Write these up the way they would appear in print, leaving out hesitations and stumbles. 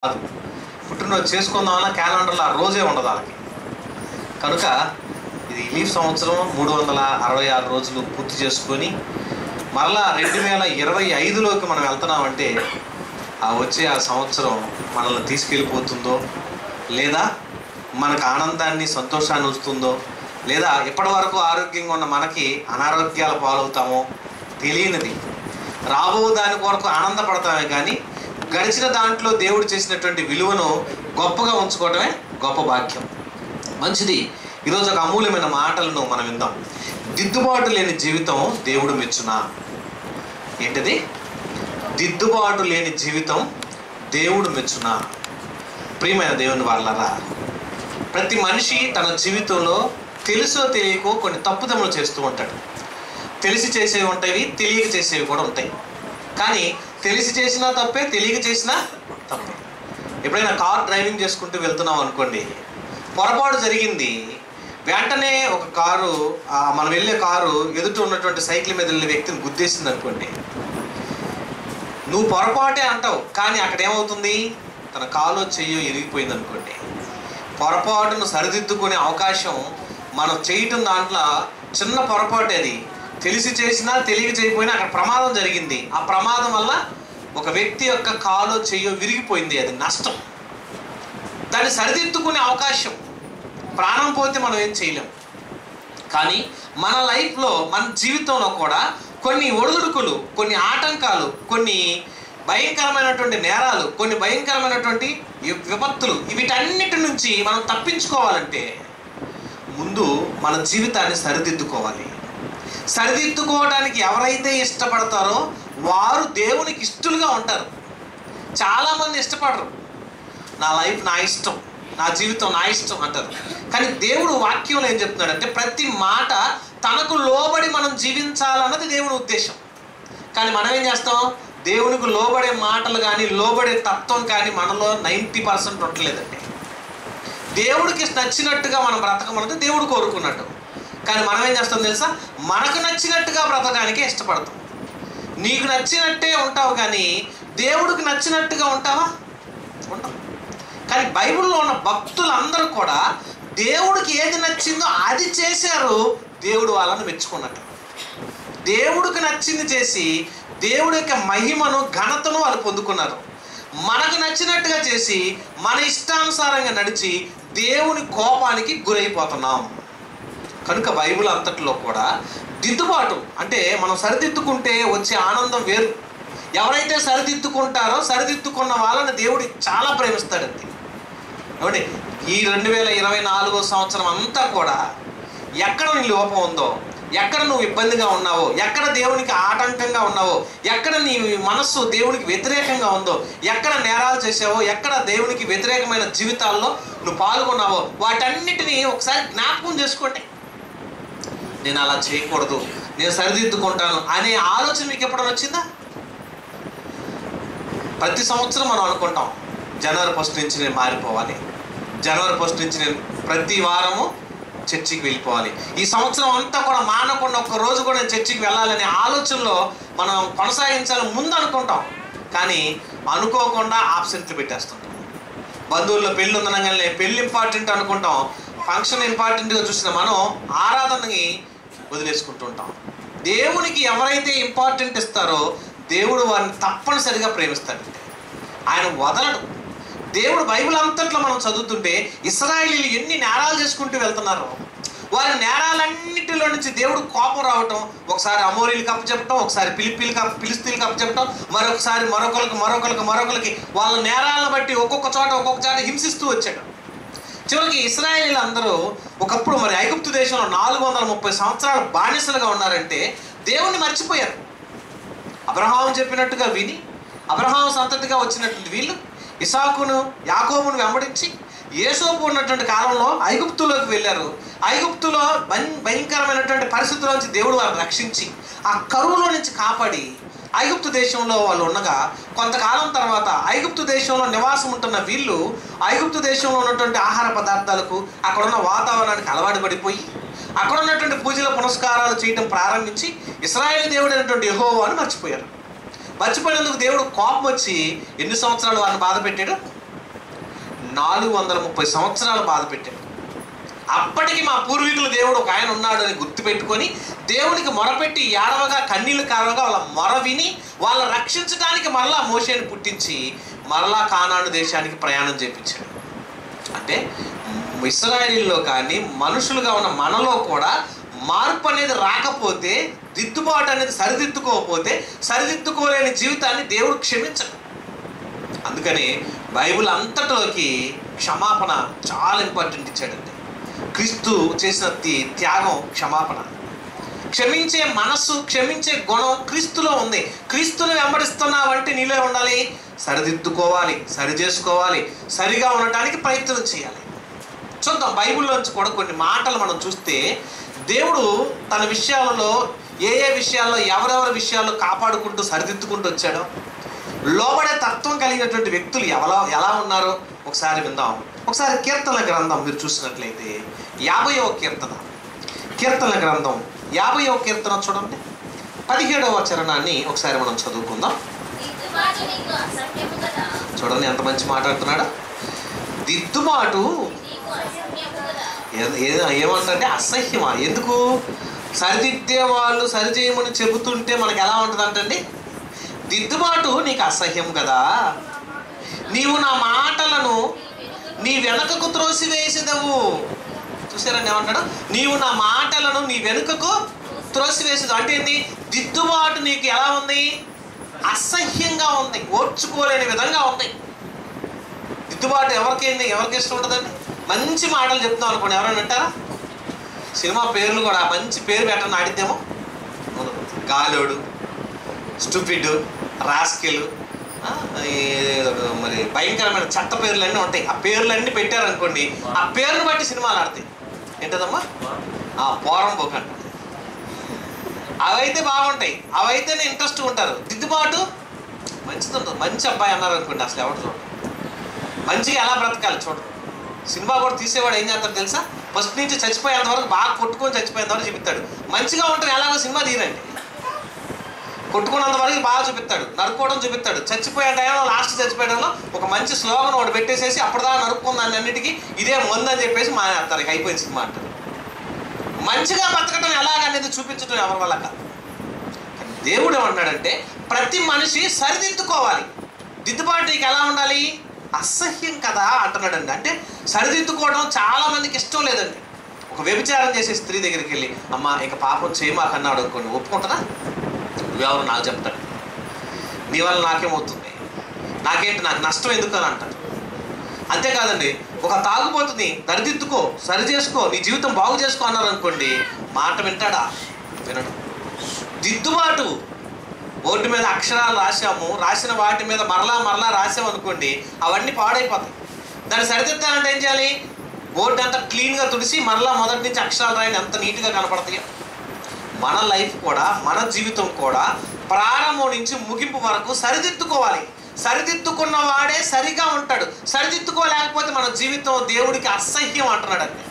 కాదు. పుట్టినరోజు చేసుకుందామన్న క్యాలెండర్లో ఆ రోజే ఉండదు వాళ్ళకి. కనుక ఇది లీఫ్ సంవత్సరం 366 రోజులు పూర్తి చేసుకొని మరలా 2025లోకి మనం వెళ్తున్నామంటే ఆ సంవత్సరం మనల్ని తీసుకెళ్ళిపోతుందో, లేదా మనకు ఆనందాన్ని సంతోషాన్ని వస్తుందో, లేదా ఇప్పటి వరకు ఆరోగ్యంగా ఉన్న మనకి అనారోగ్యాల పాలవుతామో తెలియనిది. రాబో దాని కొరకు ఆనందపడతామే కానీ గడిచిన దాంట్లో దేవుడు చేసినటువంటి విలువను గొప్పగా ఉంచుకోవడమే గొప్ప భాగ్యం. మంచిది. ఈరోజు ఒక అమూల్యమైన మాటలను మనం విందాం. దిద్దుబాటు లేని జీవితం దేవుడు మెచ్చునా. ఏంటిది? దిద్దుబాటు లేని జీవితం దేవుడు మెచ్చునా. ప్రియమైన దేవుని వాళ్ళరా, ప్రతి మనిషి తన జీవితంలో తెలుసో తెలియకో కొన్ని తప్పుదములు చేస్తూ ఉంటాడు. తెలిసి చేసేవి ఉంటాయి, తెలియక చేసేవి కూడా ఉంటాయి. కానీ తెలిసి చేసినా తప్పే, తెలియక చేసినా తప్పే. ఎప్పుడైనా కార్ డ్రైవింగ్ చేసుకుంటూ వెళ్తున్నాం అనుకోండి, పొరపాటు జరిగింది, వెంటనే ఒక కారు, మనం వెళ్ళే కారు ఎదుట ఉన్నటువంటి సైకిల్ మీద వెళ్ళే వ్యక్తిని గుద్దేసింది అనుకోండి, నువ్వు పొరపాటే అంటావు, కానీ అక్కడ ఏమవుతుంది? తన కాలో చెయ్యో ఇరిగిపోయింది అనుకోండి. పొరపాటును సరిదిద్దుకునే అవకాశం మనం చేయటం దాంట్లో చిన్న పొరపాటు. అది తెలిసి చేసినా తెలియక చేయకపోయినా అక్కడ ప్రమాదం జరిగింది. ఆ ప్రమాదం వల్ల ఒక వ్యక్తి యొక్క కాలో చెయ్యో విరిగిపోయింది. అది నష్టం. దాన్ని సరిదిద్దుకునే అవకాశం. ప్రాణం పోతే మనం ఏం చేయలేం. కానీ మన లైఫ్లో, మన జీవితంలో కూడా కొన్ని ఒడిదుడుకులు, కొన్ని ఆటంకాలు, కొన్ని భయంకరమైనటువంటి నేరాలు, కొన్ని భయంకరమైనటువంటి విపత్తులు, వీటన్నిటి నుంచి మనం తప్పించుకోవాలంటే ముందు మన జీవితాన్ని సరిదిద్దుకోవాలి. సరిదిద్దుకోవడానికి ఎవరైతే ఇష్టపడతారో వారు దేవునికి ఇష్టలుగా ఉంటారు. చాలామంది ఇష్టపడరు. నా లైఫ్ నా ఇష్టం, నా జీవితం నా ఇష్టం అంటారు. కానీ దేవుడు వాక్యంలో ఏం చెప్తున్నాడంటే ప్రతి మాట తనకు లోబడి మనం జీవించాలన్నది దేవుని ఉద్దేశం. కానీ మనం ఏం చేస్తాం? దేవునికి లోబడే మాటలు కానీ లోబడే తత్వం కానీ మనలో 90% ఉండలేదండి. దేవుడికి నచ్చినట్టుగా మనం బ్రతకమన్నది దేవుడు కోరుకున్నట్టు. కానీ మనం ఏం చేస్తాం తెలుసా? మనకు నచ్చినట్టుగా బ్రతకడానికే ఇష్టపడతాం. నీకు నచ్చినట్టే ఉంటావు, కానీ దేవుడికి నచ్చినట్టుగా ఉంటావా? ఉంటాం. కానీ బైబిల్లో ఉన్న భక్తులందరూ కూడా దేవుడికి ఏది నచ్చిందో అది చేశారు. దేవుడు వాళ్ళని మెచ్చుకున్నట్టు. దేవుడికి నచ్చింది చేసి దేవుడి యొక్క మహిమను, ఘనతను వాళ్ళు పొందుకున్నారు. మనకు నచ్చినట్టుగా చేసి మన ఇష్టానుసారంగా నడిచి దేవుని కోపానికి గురైపోతున్నాం. కనుక బైబిల్ అంతట్లో కూడా దిద్దుబాటు అంటే మనం సరిదిద్దుకుంటే వచ్చే ఆనందం వేరు. ఎవరైతే సరిదిద్దుకుంటారో సరిదిద్దుకున్న వాళ్ళని దేవుడు చాలా ప్రేమిస్తాడండి. ఏమండి, ఈ 2024 సంవత్సరం అంతా కూడా ఎక్కడ నీ లోపం ఉందో, ఎక్కడ నువ్వు ఇబ్బందిగా ఉన్నావో, ఎక్కడ దేవునికి ఆటంకంగా ఉన్నావో, ఎక్కడ నీ మనస్సు దేవునికి వ్యతిరేకంగా ఉందో, ఎక్కడ నేరాలు చేసావో, ఎక్కడ దేవునికి వ్యతిరేకమైన జీవితాల్లో నువ్వు పాల్గొన్నావో వాటన్నిటినీ ఒకసారి జ్ఞాపకం చేసుకోండి. నేను అలా చేయకూడదు, నేను సరిదిద్దుకుంటాను అనే ఆలోచన మీకు ఎప్పుడైనా వచ్చిందా? ప్రతి సంవత్సరం మనం అనుకుంటాం జనవరి 1 నుంచి నేను మారిపోవాలి, జనవరి 1 నుంచి నేను ప్రతి వారము చర్చికి వెళ్ళిపోవాలి, ఈ సంవత్సరం అంతా కూడా మానకుండా ఒక్క రోజు కూడా నేను చర్చికి వెళ్ళాలనే ఆలోచనలో మనం కొనసాగించాలని ముందు అనుకుంటాం. కానీ అనుకోకుండా ఆబ్సెంట్లు పెట్టేస్తుంటాం. బంధువుల్లో పెళ్ళి ఉందనగానే పెళ్ళి ఇంపార్టెంట్ అనుకుంటాం, ఫంక్షన్ ఇంపార్టెంట్గా చూసిన మనం ఆరాధనని వదిలేసుకుంటూ ఉంటాం. దేవునికి ఎవరైతే ఇంపార్టెంట్ ఇస్తారో దేవుడు వారిని తప్పనిసరిగా ప్రేమిస్తాడు. ఆయన వదలడు. దేవుడు బైబిల్ అంతట్లో మనం చదువుతుంటే ఇశ్రాయేలీయులు ఎన్ని నేరాలు చేసుకుంటూ వెళ్తున్నారు. వారి నేరాలన్నిటిలో నుంచి దేవుడు కోపం రావటం, ఒకసారి అమోరీలకు అప్పచెప్పటం, ఒకసారి ఫిలిస్తీన్లకు అప్పచెప్పటం, మరొకసారి మరొకరికి వాళ్ళ నేరాలను బట్టి ఒక్కొక్క చోట హింసిస్తూ వచ్చాడు. చివరికి ఇశ్రాయేలీయులు అందరూ ఒకప్పుడు మరి ఐగుప్తు దేశంలో 430 సంవత్సరాలు బానిసలుగా ఉన్నారంటే దేవుణ్ణి మర్చిపోయారు. అబ్రహాము చెప్పినట్టుగా విని అబ్రహాము సంతతిగా వచ్చినటువంటి వీళ్ళు ఇసాకును, యాకోబును వెంబడించి యేసోపు ఉన్నటువంటి కాలంలో ఐగుప్తులోకి వెళ్ళారు. ఐగుప్తులో భయంకరమైనటువంటి పరిస్థితుల నుంచి దేవుడు వారిని రక్షించి ఆ కరువులో నుంచి కాపాడి ఐగుప్తు దేశంలో వాళ్ళు ఉండగా కొంతకాలం తర్వాత ఐగుప్తు దేశంలో నివాసం ఉంటున్న వీళ్ళు ఐగుప్తు దేశంలో ఉన్నటువంటి ఆహార పదార్థాలకు, అక్కడున్న వాతావరణానికి అలవాటు పడిపోయి అక్కడ ఉన్నటువంటి పూజల పునస్కారాలు చేయడం ప్రారంభించి ఇశ్రాయేలు దేవుడు అయినటువంటి యెహోవాను మర్చిపోయారు. మర్చిపోయినందుకు దేవుడు కోపం వచ్చి ఎన్ని సంవత్సరాలు వారిని బాధ పెట్టాడు? 430 సంవత్సరాలు బాధ పెట్టాడు. అప్పటికి మా పూర్వీకుల దేవుడు ఒక ఆయన ఉన్నాడు అని గుర్తుపెట్టుకొని దేవునికి మొరపెట్టి ఏడవగా కన్నీళ్లు కారవగా వాళ్ళ మొర విని వాళ్ళ రక్షించడానికి మరలా మోషేని పుట్టించి మరలా కానాను దేశానికి ప్రయాణం చేయించాడు. అంటే ఇశ్రాయేలీలో కానీ మనుషులుగా ఉన్న మనలో కూడా మార్పు అనేది రాకపోతే, దిద్దుబాటు అనేది సరిదిద్దుకోకపోతే, సరిదిద్దుకోలేని జీవితాన్ని దేవుడు క్షమించడు. అందుకని బైబిల్ అంతటిలోకి క్షమాపణ చాలా ఇంపార్టెంట్ ఇచ్చాడండి. క్రీస్తు చేసిన త్యాగం క్షమాపణ. క్షమించే మనస్సు, క్షమించే గుణం క్రీస్తులో ఉంది. క్రీస్తుని వెంబడిస్తున్నావంటే నీలో ఉండాలి, సరిదిద్దుకోవాలి, సరి చేసుకోవాలి, సరిగా ఉండటానికి ప్రయత్నం చేయాలి. చూద్దాం బైబిల్లోంచి కూడా కొన్ని మాటలు మనం చూస్తే దేవుడు తన విషయాలలో ఏ విషయాల్లో ఎవరెవరి విషయాల్లో కాపాడుకుంటూ సరిదిద్దుకుంటూ వచ్చాడో, లోబడే తత్వం కలిగినటువంటి వ్యక్తులు ఎలా ఉన్నారో ఒకసారి విందాం. ఒకసారి కీర్తనల గ్రంథం మీరు చూసినట్లయితే 50వ కీర్తనల గ్రంథం 50వ కీర్తన చూడండి, 17వ చరణాన్ని ఒకసారి మనం చదువుకుందాం. చూడండి ఎంత మంచి మాట్లాడుతున్నాడు. దిద్దుబాటు ఏమంటే అసహ్యమా? ఎందుకు? సరిదిద్దే వాళ్ళు సరిచేయమని చెబుతుంటే మనకు ఎలా ఉంటుంది అంటండి, దిద్దుబాటు నీకు అసహ్యం కదా, నీవు నా మాటలను నీ వెనుకకు త్రోసివేసేదవు. చూసారండి ఏమంటాడు? నీవు నా మాటలను నీ వెనుకకు త్రోసివేసేది అంటే ఏంటి? దిద్దుబాటు నీకు ఎలా ఉంది? అసహ్యంగా ఉంది, ఓర్చుకోలేని విధంగా ఉంది. దిద్దుబాటు ఎవరికి ఇష్టం ఉంటుందండి? మంచి మాటలు చెప్తాం అనుకోండి, ఎవరైనా వింటారా? సినిమా పేర్లు కూడా మంచి పేరు పెట్టని ఆడిద్దేమో. గాలోడు, స్టూపిడ్, రాస్కెల్, మరి భయంకరమైన చట్ట పేర్లన్నీ ఉంటాయి. ఆ పేర్లన్నీ పెట్టారనుకోండి, ఆ పేరును బట్టి సినిమాలు ఆడతాయి. ఏంటదమ్మా? పోరం బొక్క అంట. అవైతే బాగుంటాయి, అవైతేనే ఇంట్రెస్ట్ ఉంటారు. దిద్దుబాటు మంచిది ఉంటుంది. మంచి అబ్బాయి అన్నారు అనుకోండి, అసలు ఎవరు చూడండి, మంచిగా ఎలా బ్రతకాలి చూడండి. సినిమా కూడా తీసేవాడు ఏం చేస్తాడు తెలుసా? ఫస్ట్ నుంచి చచ్చిపోయేంత వరకు బాగా కొట్టుకొని చచ్చిపోయేంత వరకు చూపిస్తాడు. మంచిగా ఉంటారు ఎలాగో సినిమా తీరండి. కొట్టుకున్నంత వరకు బాగా చూపిస్తాడు, నరుక్కోవడం చూపిస్తాడు. చచ్చిపోయే టైంలో లాస్ట్ చచ్చిపోయడంలో ఒక మంచి స్లోగన్ ఒకటి పెట్టేసేసి అప్పటిదాకా నరుక్కుందాన్ని అన్నిటికీ ఇదే ముందని చెప్పేసి మానేస్తారు. ఇక అయిపోయింది సినిమా అంటారు. మంచిగా బతకడం ఎలాగనేది చూపించడం ఎవరి వల్ల కాదు. దేవుడు ఏమన్నాడంటే ప్రతి మనిషి సరిదిద్దుకోవాలి. దిద్దుబాటు నీకు ఎలా ఉండాలి? అసహ్యం కదా అంటున్నాడండి. అంటే సరిదిద్దుకోవడం చాలా మందికి ఇష్టం లేదండి. ఒక వ్యభిచారం చేసే స్త్రీ దగ్గరికి వెళ్ళి అమ్మ ఇక పాపం చేయమాకన్నాడు అనుకోండి, ఒప్పుకుంటారా? ఎవరు నాకు చెప్తాడు, నీ వల్ల నాకేమవుతుంది, నాకేంటి, నాకు నష్టం ఎందుకు అని అంటారు. అంతేకాదండి, ఒక తాగుబోతుని సరిదిద్దుకో, సరి చేసుకో, నీ జీవితం బాగు చేసుకో అన్నారు అనుకోండి, మాట వింటాడా? వినడు. దిద్దుబాటు బోర్డు మీద అక్షరాలు రాసాము, రాసిన వాటి మీద మరలా రాసాము అనుకోండి, అవన్నీ పాడైపోతాయి. దాన్ని సరిదిద్దాలంటే ఏం చేయాలి? బోర్డు అంతా క్లీన్గా తుడిసి మరలా మొదటి నుంచి అక్షరాలు రాయని ఎంత నీట్గా కనపడతాయో మన లైఫ్ కూడా, మన జీవితం కూడా ప్రారంభం నుంచి ముగింపు వరకు సరిదిద్దుకోవాలి. సరిదిద్దుకున్న వాడే సరిగా ఉంటాడు. సరిదిద్దుకోలేకపోతే మన జీవితం దేవుడికి అసహ్యం అంటున్నాడండి.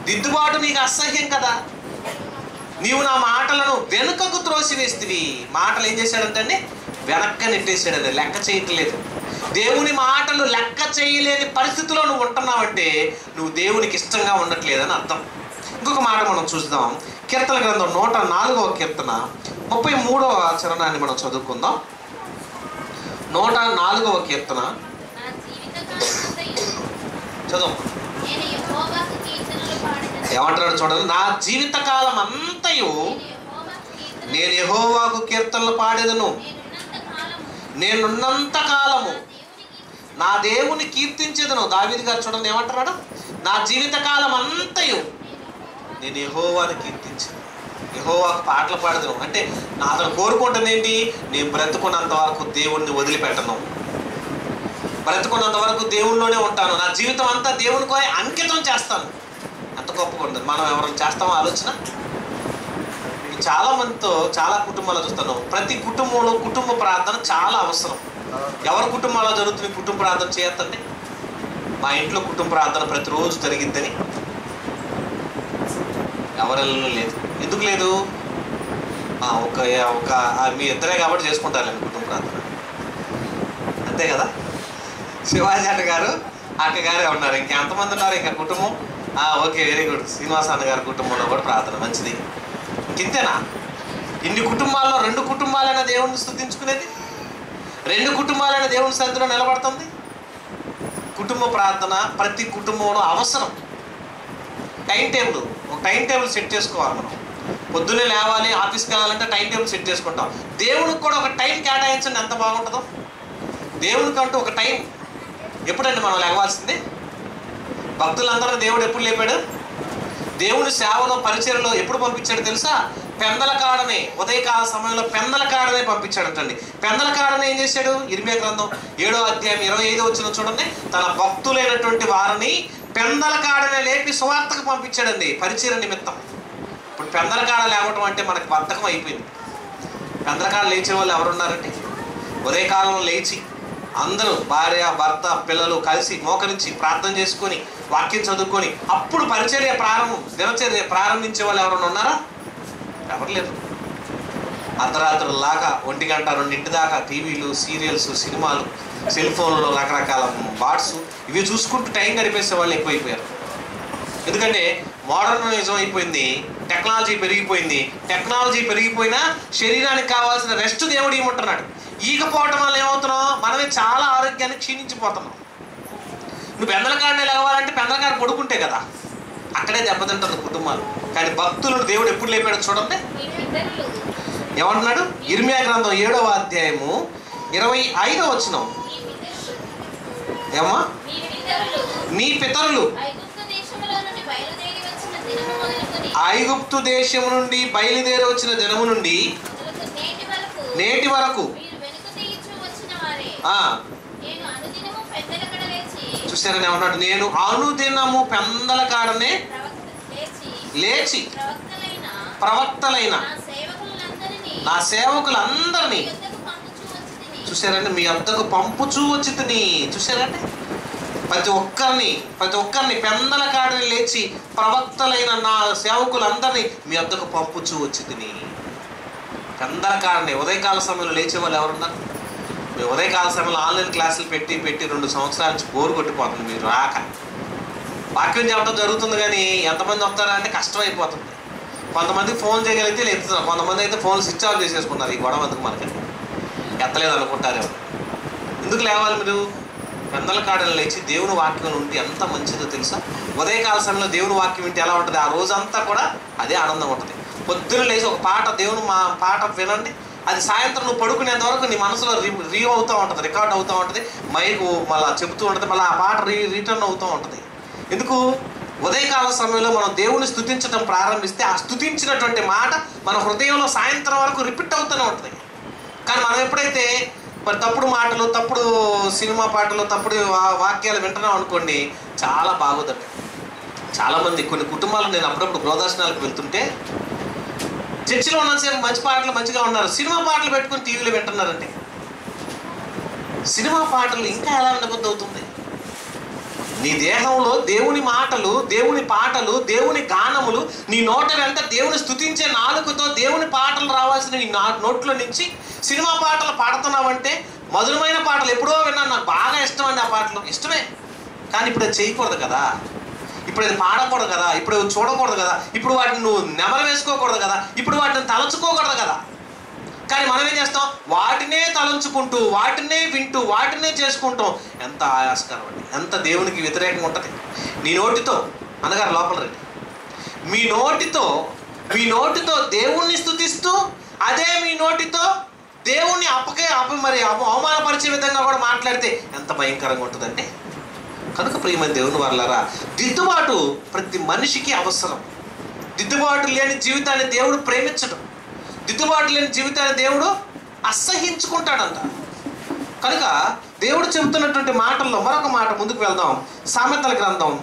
దిద్దుబాటు నీకు అసహ్యం కదా, నీవు నా మాటలను వెనుకకు త్రోసివేస్తేవి. మాటలు ఏం చేశాడంటే వెనక్క నెట్టేసాడు, లెక్క చేయట్లేదు. దేవుని మాటలు లెక్క చేయలేని పరిస్థితిలో నువ్వు ఉంటున్నావంటే నువ్వు దేవునికి ఇష్టంగా ఉండట్లేదని అర్థం. ఇంకొక మాట మనం చూద్దాం. కీర్తన గ్రంథం 104వ కీర్తన 33వ చరణాన్ని మనం చదువుకుందాం. 104వ కీర్తన చదువు. ఏమంటున్నాడు చూడండి, నా జీవితకాలం అంతయు నేను యెహోవాకు కీర్తనలు పాడేదను, నేనున్నంత కాలము నా దేవుని కీర్తించేదను. దావీదు గారు చూడండి ఏమంటున్నాడు, నా జీవితకాలం అంతయు నేను యెహోవాను కీర్తించాను, యెహోవాకు పాటలు పాడేదను. అంటే నా అతను కోరుకుంటుంది ఏంటి? నేను బ్రతుకున్నంత వరకు దేవుణ్ణి వదిలిపెట్టను, బ్రతుకున్నంత వరకు దేవుళ్ళలోనే ఉంటాను, నా జీవితం అంతా దేవునికో అంకితం చేస్తాను. అంత గొప్పగా ఉంటుంది. మనం ఎవరైనా చేస్తామో ఆలోచన? చాలా మందితో, చాలా కుటుంబాలు చూస్తాను. ప్రతి కుటుంబంలో కుటుంబ ప్రార్థన చాలా అవసరం. ఎవరి కుటుంబాల్లో జరుగుతుంది కుటుంబ ప్రార్థన చేయొద్దండి. మా ఇంట్లో కుటుంబ ప్రార్థన ప్రతిరోజు జరిగిద్దని ఎవరెళ్ళలో లేదు. ఎందుకు లేదు? మీ ఇద్దరే కాబట్టి చేసుకుంటారు కుటుంబ ప్రార్థన, అంతే కదా. శివాజీ అన్న గారు అక్కగారే ఉన్నారు. ఇంకెంతమంది ఉన్నారు ఇంకా కుటుంబం? Okay, very good. శ్రీనివాస అన్న గారి కుటుంబంలో కూడా ప్రార్థన మంచిది. ఇంతేనా? ఇన్ని కుటుంబాల్లో 2 కుటుంబాలైనా దేవుణ్ణి స్తుతించుకునేది, 2 కుటుంబాలైనా దేవుని సన్నిధిలో నిలబడుతుంది. కుటుంబ ప్రార్థన ప్రతి కుటుంబంలో అవసరం. ఒక టైం టేబుల్ సెట్ చేసుకోవాలి. మనం పొద్దున్నే లేవాలి, ఆఫీస్కి వెళ్ళాలంటే టైం టేబుల్ సెట్ చేసుకుంటాం. దేవునికి కూడా ఒక టైం కేటాయించండి, ఎంత బాగుంటుందో. దేవునికి అంటూ ఒక టైం. ఎప్పుడండి మనం లేవాల్సింది? భక్తులందరూ దేవుడు ఎప్పుడు లేపాడు? దేవుని సేవలో పరిచర్యలో ఎప్పుడు పంపించాడు తెలుసా? పెందలకాడనే, ఉదయకాల సమయంలో పెందలకాడనే పంపించాడటండి. పెందలకాడనే ఏం చేశాడు? ఇర్మియా గ్రంథం 7వ అధ్యాయం 25వ వచనం చూడండి. తన భక్తులైనటువంటి వారిని పెందలకాడనే లేపి సువార్తకు పంపించాడండి, పరిచర్య నిమిత్తం. ఇప్పుడు పెందలకాడ లేవటం అంటే మనకు బద్ధకం అయిపోయింది. పెందలకాడ లేచే వాళ్ళు ఎవరున్నారండి? ఉదయకాలంలో లేచి అందరూ భార్య, భర్త, పిల్లలు కలిసి మోకరించి ప్రార్థన చేసుకొని వాక్యం చదువుకొని అప్పుడు దినచర్య ప్రారంభించే వాళ్ళు ఎవరైనా ఉన్నారా? ఎవరు లేరు. అర్ధరాత్రులాగా 1 గంట 2 దాకా టీవీలు, సీరియల్స్, సినిమాలు, సెల్ ఫోన్లో రకరకాల వాట్స్ ఇవి చూసుకుంటూ టైం గడిపేసే వాళ్ళు ఎక్కువైపోయారు. ఎందుకంటే మోడర్నిజం అయిపోయింది, టెక్నాలజీ పెరిగిపోయింది. టెక్నాలజీ పెరిగిపోయినా శరీరానికి కావాల్సిన రెస్ట్ దేవుడు ఇవ్వమంటున్నాడు. ఈకపోవటం వల్ల ఏమవుతున్నాం? మనమే చాలా ఆరోగ్యాన్ని క్షీణించిపోతున్నాం. నువ్వు పెందలకాడనే లేవాలంటే పెందలకాడ పడుకుంటే కదా, అక్కడే దెబ్బతింటుంది కుటుంబాలు. కానీ భక్తులను దేవుడు ఎప్పుడు లేపాడు చూడండి. ఏమంటున్నాడు? ఇర్మియా గ్రంథం 7వ అధ్యాయము 25వ వచనం. ఏమా? మీ పితరులు ఐగుప్తు దేశము నుండి బయలుదేరి వచ్చిన దినము నుండి నేటి వరకు చూసారని ఏమన్నాడు? నేను అనుదినము పెందలకాడనే లేచి ప్రవక్తలైన నా సేవకులందరినీ చూసారండి మీ వద్దకు పంపుచూ వచ్చితిని. చూసారండి ప్రతి ఒక్కరిని పెందలకాడని లేచి ప్రవక్తలైన నా సేవకులందరినీ మీ వద్దకు పంపుచూ వచ్చితిని. పెందలకాడని ఉదయకాల సమయంలో లేచే వాళ్ళు ఎవరున్నారు? మీరు ఉదయకాల సమయంలో ఆన్లైన్ క్లాసులు పెట్టి 2 సంవత్సరాల నుంచి బోరు కొట్టిపోతుంది. మీరు రాక వాక్యం చెప్పడం జరుగుతుంది కానీ ఎంతమంది వస్తారంటే కష్టమైపోతుంది. కొంతమందికి ఫోన్ చేయగలిగితే లేపుతున్నారు, కొంతమంది అయితే ఫోన్ స్విచ్ ఆఫ్ చేసేసుకున్నారు. ఈ గొడవ ఎందుకు మనకి ఎత్తలేదు అనుకుంటారేమో. ఎందుకు లేవాలి మీరు? పెందలకాడని లేచి దేవుని వాక్యం ఉంటే ఎంత మంచిదో తెలుసా? ఉదయకాల సమయంలో దేవుని వాక్యం వింటే ఎలా ఉంటుంది? ఆ రోజంతా కూడా అదే ఆనందం ఉంటుంది. పొద్దున లేచి ఒక పాట, దేవుని పాట వినండి. అది సాయంత్రం నువ్వు పడుకునేంత వరకు నీ మనసులో రికార్డ్ అవుతూ ఉంటుంది. మైకు మళ్ళీ చెబుతూ ఉంటుంది, మళ్ళీ ఆ పాట రిటర్న్ అవుతూ ఉంటుంది. ఎందుకు? ఉదయకాల సమయంలో మనం దేవుని స్తుతించడం ప్రారంభిస్తే ఆ స్తుతించినటువంటి మాట మన హృదయంలో సాయంత్రం వరకు రిపీట్ అవుతూనే ఉంటుంది. కానీ మనం ఎప్పుడైతే మరి తప్పుడు మాటలు, తప్పుడు సినిమా పాటలు, తప్పుడు వాక్యాలు వింటున్నాం అనుకోండి, చాలా బాగోదండి. చాలామంది కొన్ని కుటుంబాలు, నేను అప్పుడప్పుడు గృహదర్శనాలకు వెళ్తుంటే చర్చిలో ఉన్నసేపు మంచి పాటలు మంచిగా ఉన్నారు, సినిమా పాటలు పెట్టుకుని టీవీలో వింటున్నారండి. సినిమా పాటలు ఇంకా ఎలా వినబుద్ధి అవుతుంది? నీ దేహంలో దేవుని మాటలు, దేవుని పాటలు, దేవుని గానములు నీ నోట వెంట దేవుని స్తుతించే నాలుకతో దేవుని పాటలు రావాల్సిన నీ నోట్లో నుంచి సినిమా పాటలు పాడుతున్నావంటే, మధురమైన పాటలు ఎప్పుడో విన్నాను, నాకు బాగా ఇష్టం అండి ఆ పాటలు, ఇష్టమే. కానీ ఇప్పుడు అది చేయకూడదు కదా, ఇప్పుడు అది పాడకూడదు కదా, ఇప్పుడు చూడకూడదు కదా, ఇప్పుడు వాటిని నువ్వు నెమరు వేసుకోకూడదు కదా, ఇప్పుడు వాటిని తలంచుకోకూడదు కదా. కానీ మనం ఏం చేస్తాం? వాటినే తలంచుకుంటూ, వాటినే వింటూ, వాటినే చేసుకుంటాం. ఎంత ఆయాస్కరం అండి, ఎంత దేవునికి వ్యతిరేకంగా ఉంటుంది. నీ నోటితో, అన్నగారు లోపల రండి, మీ నోటితో దేవుణ్ణి స్తుతిస్తూ అదే మీ నోటితో దేవుణ్ణి అవమానపరిచే విధంగా కూడా మాట్లాడితే ఎంత భయంకరంగా ఉంటుందండి. కనుక ప్రియమైన దేవుని వారలారా, దిద్దుబాటు ప్రతి మనిషికి అవసరం. దిద్దుబాటు లేని జీవితాన్ని దేవుడు ప్రేమించడం, దిద్దుబాటు లేని జీవితాన్ని దేవుడు అసహించుకుంటాడంట. కనుక దేవుడు చెబుతున్నటువంటి మాటల్లో మరొక మాట ముందుకు వెళ్దాం. సామెతల గ్రంథం